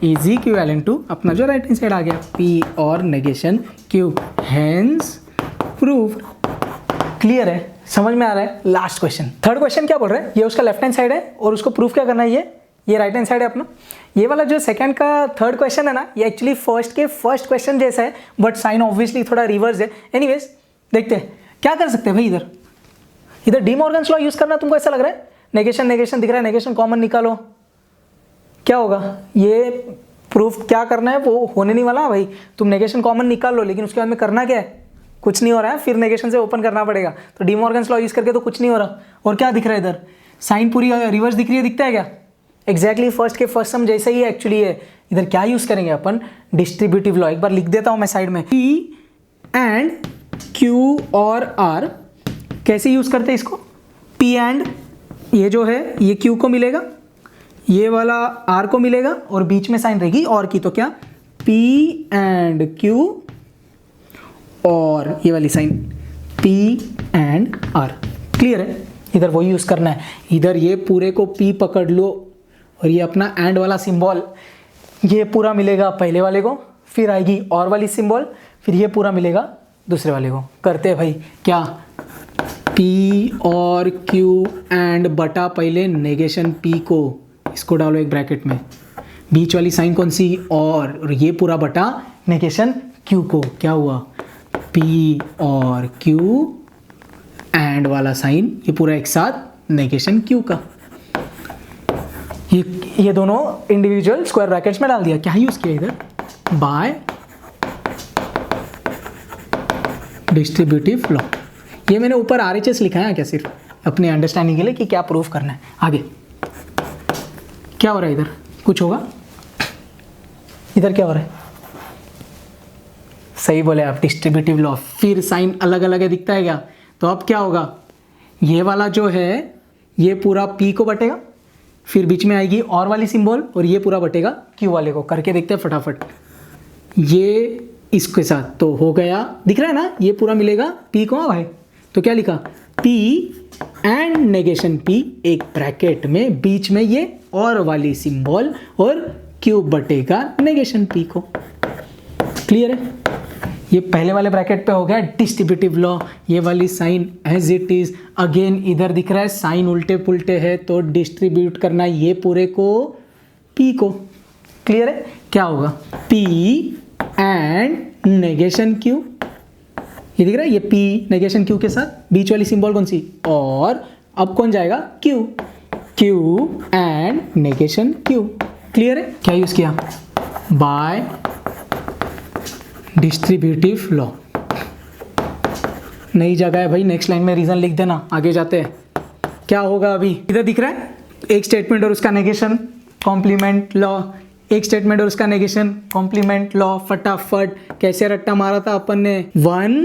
is equivalent to अपना जो राइट हैंड साइड आ गया, P और negation Q। Hence proved. Clear है? समझ में आ रहा है? लास्ट क्वेश्चन, थर्ड क्वेश्चन क्या बोल रहा है? ये उसका लेफ्ट हैंड साइड है और उसको प्रूफ क्या करना है? ये राइट हैंड साइड है अपना। ये वाला जो सेकंड का थर्ड क्वेश्चन है ना, ये एक्चुअली फर्स्ट के फर्स्ट क्वेश्चन जैसा है, बट साइन ऑब्वियसली थोड़ा रिवर्स है। एनीवेज देखते हैं क्या कर सकते हैं भाई। इधर डी मॉर्गन्स लॉ यूज करना तुमको ऐसा लग रहा है? नेगेशन नेगेशन दिख रहा है, नेगेशन कॉमन निकालो, क्या होगा? ये प्रूफ क्या करना है वो होने नहीं वाला भाई। तुम नेगेशन कॉमन निकाल लो, लेकिन उसके बाद में करना क्या है? कुछ नहीं हो रहा है, फिर नेगेशन से ओपन करना पड़ेगा। तो डी मॉर्गन्स लॉ यूज करके तो कुछ नहीं हो रहा। और क्या दिख रहा है इधर? साइन पूरी रिवर्स दिख रही है, दिखता है क्या? एग्जैक्टली फर्स्ट के फर्स्ट सम जैसे ही एक्चुअली है। इधर क्या यूज करेंगे अपन? Distributive law. एक बार लिख देता हूं मैं साइड में, P एंड Q और R। कैसे यूज करते हैं इसको? P एंड, ये जो है ये Q को मिलेगा, ये वाला R को मिलेगा, और बीच में साइन रहेगी और की, तो क्या? P एंड Q और ये वाली sign P and R। Clear है? इधर वही यूज करना है। इधर ये पूरे को P पकड़ लो और ये अपना एंड वाला सिंबल, ये पूरा मिलेगा पहले वाले को, फिर आएगी और वाली सिंबल, फिर ये पूरा मिलेगा दूसरे वाले को। करते हैं भाई क्या? P और Q एंड बटा पहले नेगेशन P को, इसको डालो एक ब्रैकेट में, बीच वाली साइन कौन सी? और ये पूरा बटा नेगेशन Q को। क्या हुआ? P और Q एंड वाला साइन, ये पूरा एक साथ नेगेशन Q का। ये दोनों इंडिविजुअल स्क्वायर ब्रैकेट्स में डाल दिया। क्या यूज किया इधर? Bye distributive law. ये मैंने ऊपर RHS लिखा है क्या, सिर्फ अपने अंडरस्टैंडिंग के लिए कि क्या प्रूफ करना है। आगे क्या हो रहा है? इधर कुछ होगा? इधर क्या हो रहा है? सही बोले आप, डिस्ट्रीब्यूटिव लॉ। फिर साइन अलग अलग है, दिखता है क्या? तो अब क्या होगा? ये वाला जो है ये पूरा P को बटेगा, फिर बीच में आएगी और वाली सिंबल, और ये पूरा बटेगा Q वाले को। करके देखते हैं फटाफट। ये इसके साथ तो हो गया, दिख रहा है ना? ये पूरा मिलेगा P को। हाँ भाई, तो क्या लिखा? P एंड नेगेशन P एक ब्रैकेट में, बीच में ये और वाली सिंबल, और Q बटेगा नेगेशन P को। क्लियर है? ये पहले वाले ब्रैकेट पे हो गया डिस्ट्रीब्यूटिव लॉ। ये वाली sign as it is, again इधर दिख रहा है साइन उल्टे पुल्टे है, तो डिस्ट्रीब्यूट करना ये पूरे को P को। क्लियर है? क्या होगा? P एंड नेगेशन Q, ये दिख रहा है, ये P नेगेशन Q के साथ बीच वाली सिंबल कौन सी? और अब कौन जाएगा? Q। Q and negation Q। Clear है? क्या यूज किया? Bye distributive law. नई जगह है भाई, नेक्स्ट लाइन में रीजन लिख देना। आगे जाते हैं। क्या होगा अभी? इधर दिख रहा है एक स्टेटमेंट और उसका नेगेशन, कॉम्प्लीमेंट लॉ। एक स्टेटमेंट और उसका नेगेशन, कॉम्प्लीमेंट लॉ। फटाफट कैसे रट्टा मारा था अपन ने? 1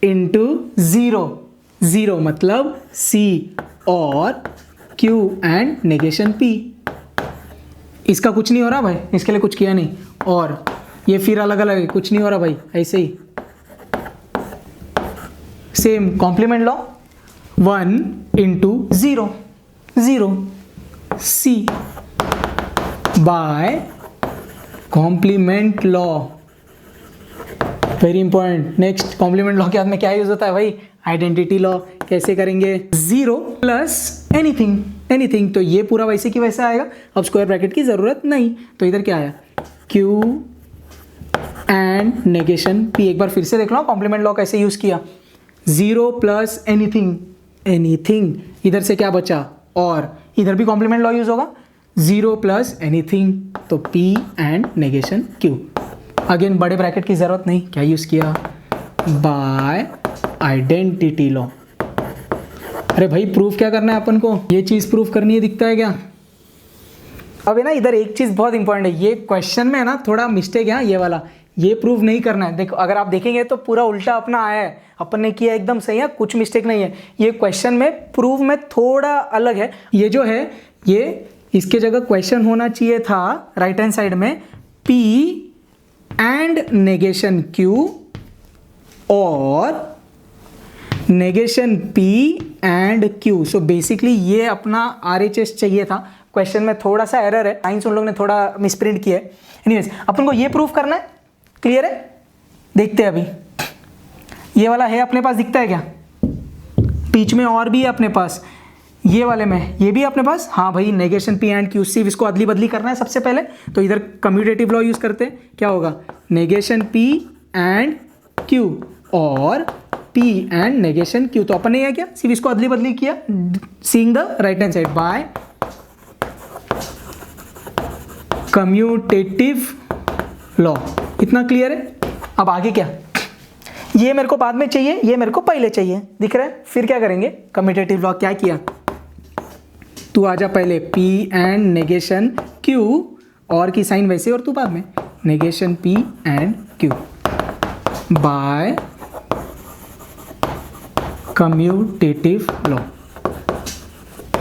× 0, 0 मतलब C और Q एंड नेगेशन P। इसका कुछ नहीं हो रहा भाई, इसके लिए कुछ किया नहीं। और ये फिर अलग अलग है, कुछ नहीं हो रहा भाई, ऐसे ही same complement law. 1 × 0, 0 C by complement law very important. Next complement law के बाद में क्या यूज होता है भाई? Identity law. कैसे करेंगे? 0 प्लस एनीथिंग, एनीथिंग, तो ये पूरा वैसे की वैसे आएगा, अब स्क्वायर ब्रैकेट की जरूरत नहीं। तो इधर क्या आया? Q and negation P। एक बार फिर से देख लो कॉम्प्लीमेंट लॉ कैसे यूज किया। 0 प्लस एनीथिंग, एनीथिंग, इधर से क्या बचा? और इधर भी कॉम्प्लीमेंट लॉ यूज होगा। 0 प्लस एनीथिंग, तो P and negation Q। Again बड़े ब्रैकेट की जरूरत नहीं, क्या यूज किया? By identity law. अरे भाई प्रूफ क्या करना है अपन को? ये चीज प्रूफ करनी है, दिखता है क्या? अब है ना इधर एक चीज बहुत इंपॉर्टेंट है, ये क्वेश्चन में है ना थोड़ा मिस्टेक है, ये वाला, ये प्रूफ नहीं करना है। देखो अगर आप देखेंगे तो पूरा उल्टा अपना आया है, अपन ने किया एकदम सही है, कुछ मिस्टेक नहीं है। ये क्वेश्चन में प्रूफ में थोड़ा अलग है। ये जो है ये इसके जगह क्वेश्चन होना चाहिए था राइट हैंड साइड में P एंड नेगेशन Q और negation P and Q। So basically ये अपना RHS चाहिए था। क्वेश्चन में थोड़ा सा एरर है, साइंस उन लोग ने थोड़ा मिसप्रिंट किया है। एनीवेज अपन को ये प्रूफ करना है, क्लियर है? देखते हैं अभी ये वाला है अपने पास, दिखता है क्या? बीच में और भी है अपने पास, ये वाले में ये भी अपने पास। हाँ भाई नेगेशन P एंड Q, सिर्फ इसको अदली बदली करना है सबसे पहले। तो इधर कम्यूटेटिव लॉ यूज करते हैं, क्या होगा? नेगेशन P एंड Q और P एंड नेगेशन Q। तो अपन ने क्या सिर्फ इसको अदली बदली किया, seeing the right hand side by commutative law. इतना क्लियर है? अब आगे क्या? ये मेरे को बाद में चाहिए, ये मेरे को पहले चाहिए, दिख रहा है? फिर क्या करेंगे? कम्यूटेटिव लॉ क्या किया? तू आजा पहले P एंड नेगेशन Q, और की साइन वैसे और तू बाद में, negation P and Q by commutative law.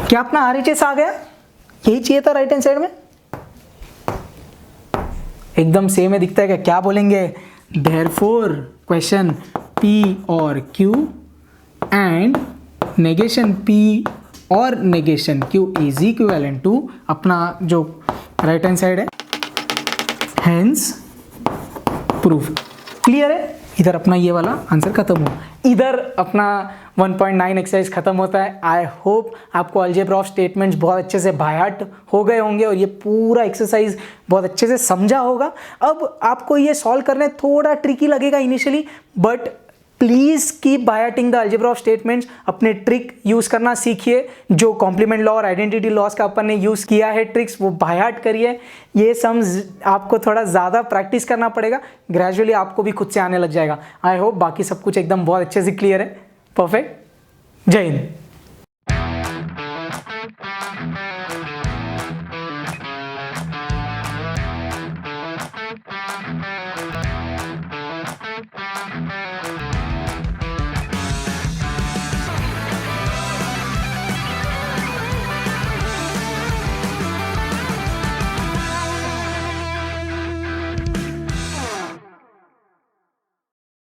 क्या अपना RHS आ गया? यही चाहिए था राइट हैंड साइड में, एकदम सेम है, दिखता है क्या? क्या बोलेंगे? देयरफॉर क्वेश्चन P और Q एंड नेगेशन P और negation Q is equivalent to अपना जो राइट हैंड साइड है, हेंस प्रूफ। क्लियर है? इधर अपना ये वाला आंसर खत्म हुआ। इधर अपना 1.9 एक्सरसाइज खत्म होता है। आई होप आपको अलजेब्रा ऑफ स्टेटमेंट्स बहुत अच्छे से बाय हार्ट हो गए होंगे और ये पूरा एक्सरसाइज बहुत अच्छे से समझा होगा। अब आपको ये सॉल्व करने थोड़ा ट्रिकी लगेगा initially, but please keep by hearting the algebra of statements. अपने ट्रिक यूज़ करना सीखिए, जो कॉम्प्लीमेंट लॉ और आइडेंटिटी लॉस का अपन ने यूज़ किया है ट्रिक्स, वो बाय हार्ट करिए। ये सम्स आपको थोड़ा ज़्यादा प्रैक्टिस करना पड़ेगा, ग्रेजुअली आपको भी खुद से आने लग जाएगा। आई होप बाकी सब कुछ एकदम बहुत अच्छे से क्लियर है। परफेक्ट। जय हिंद।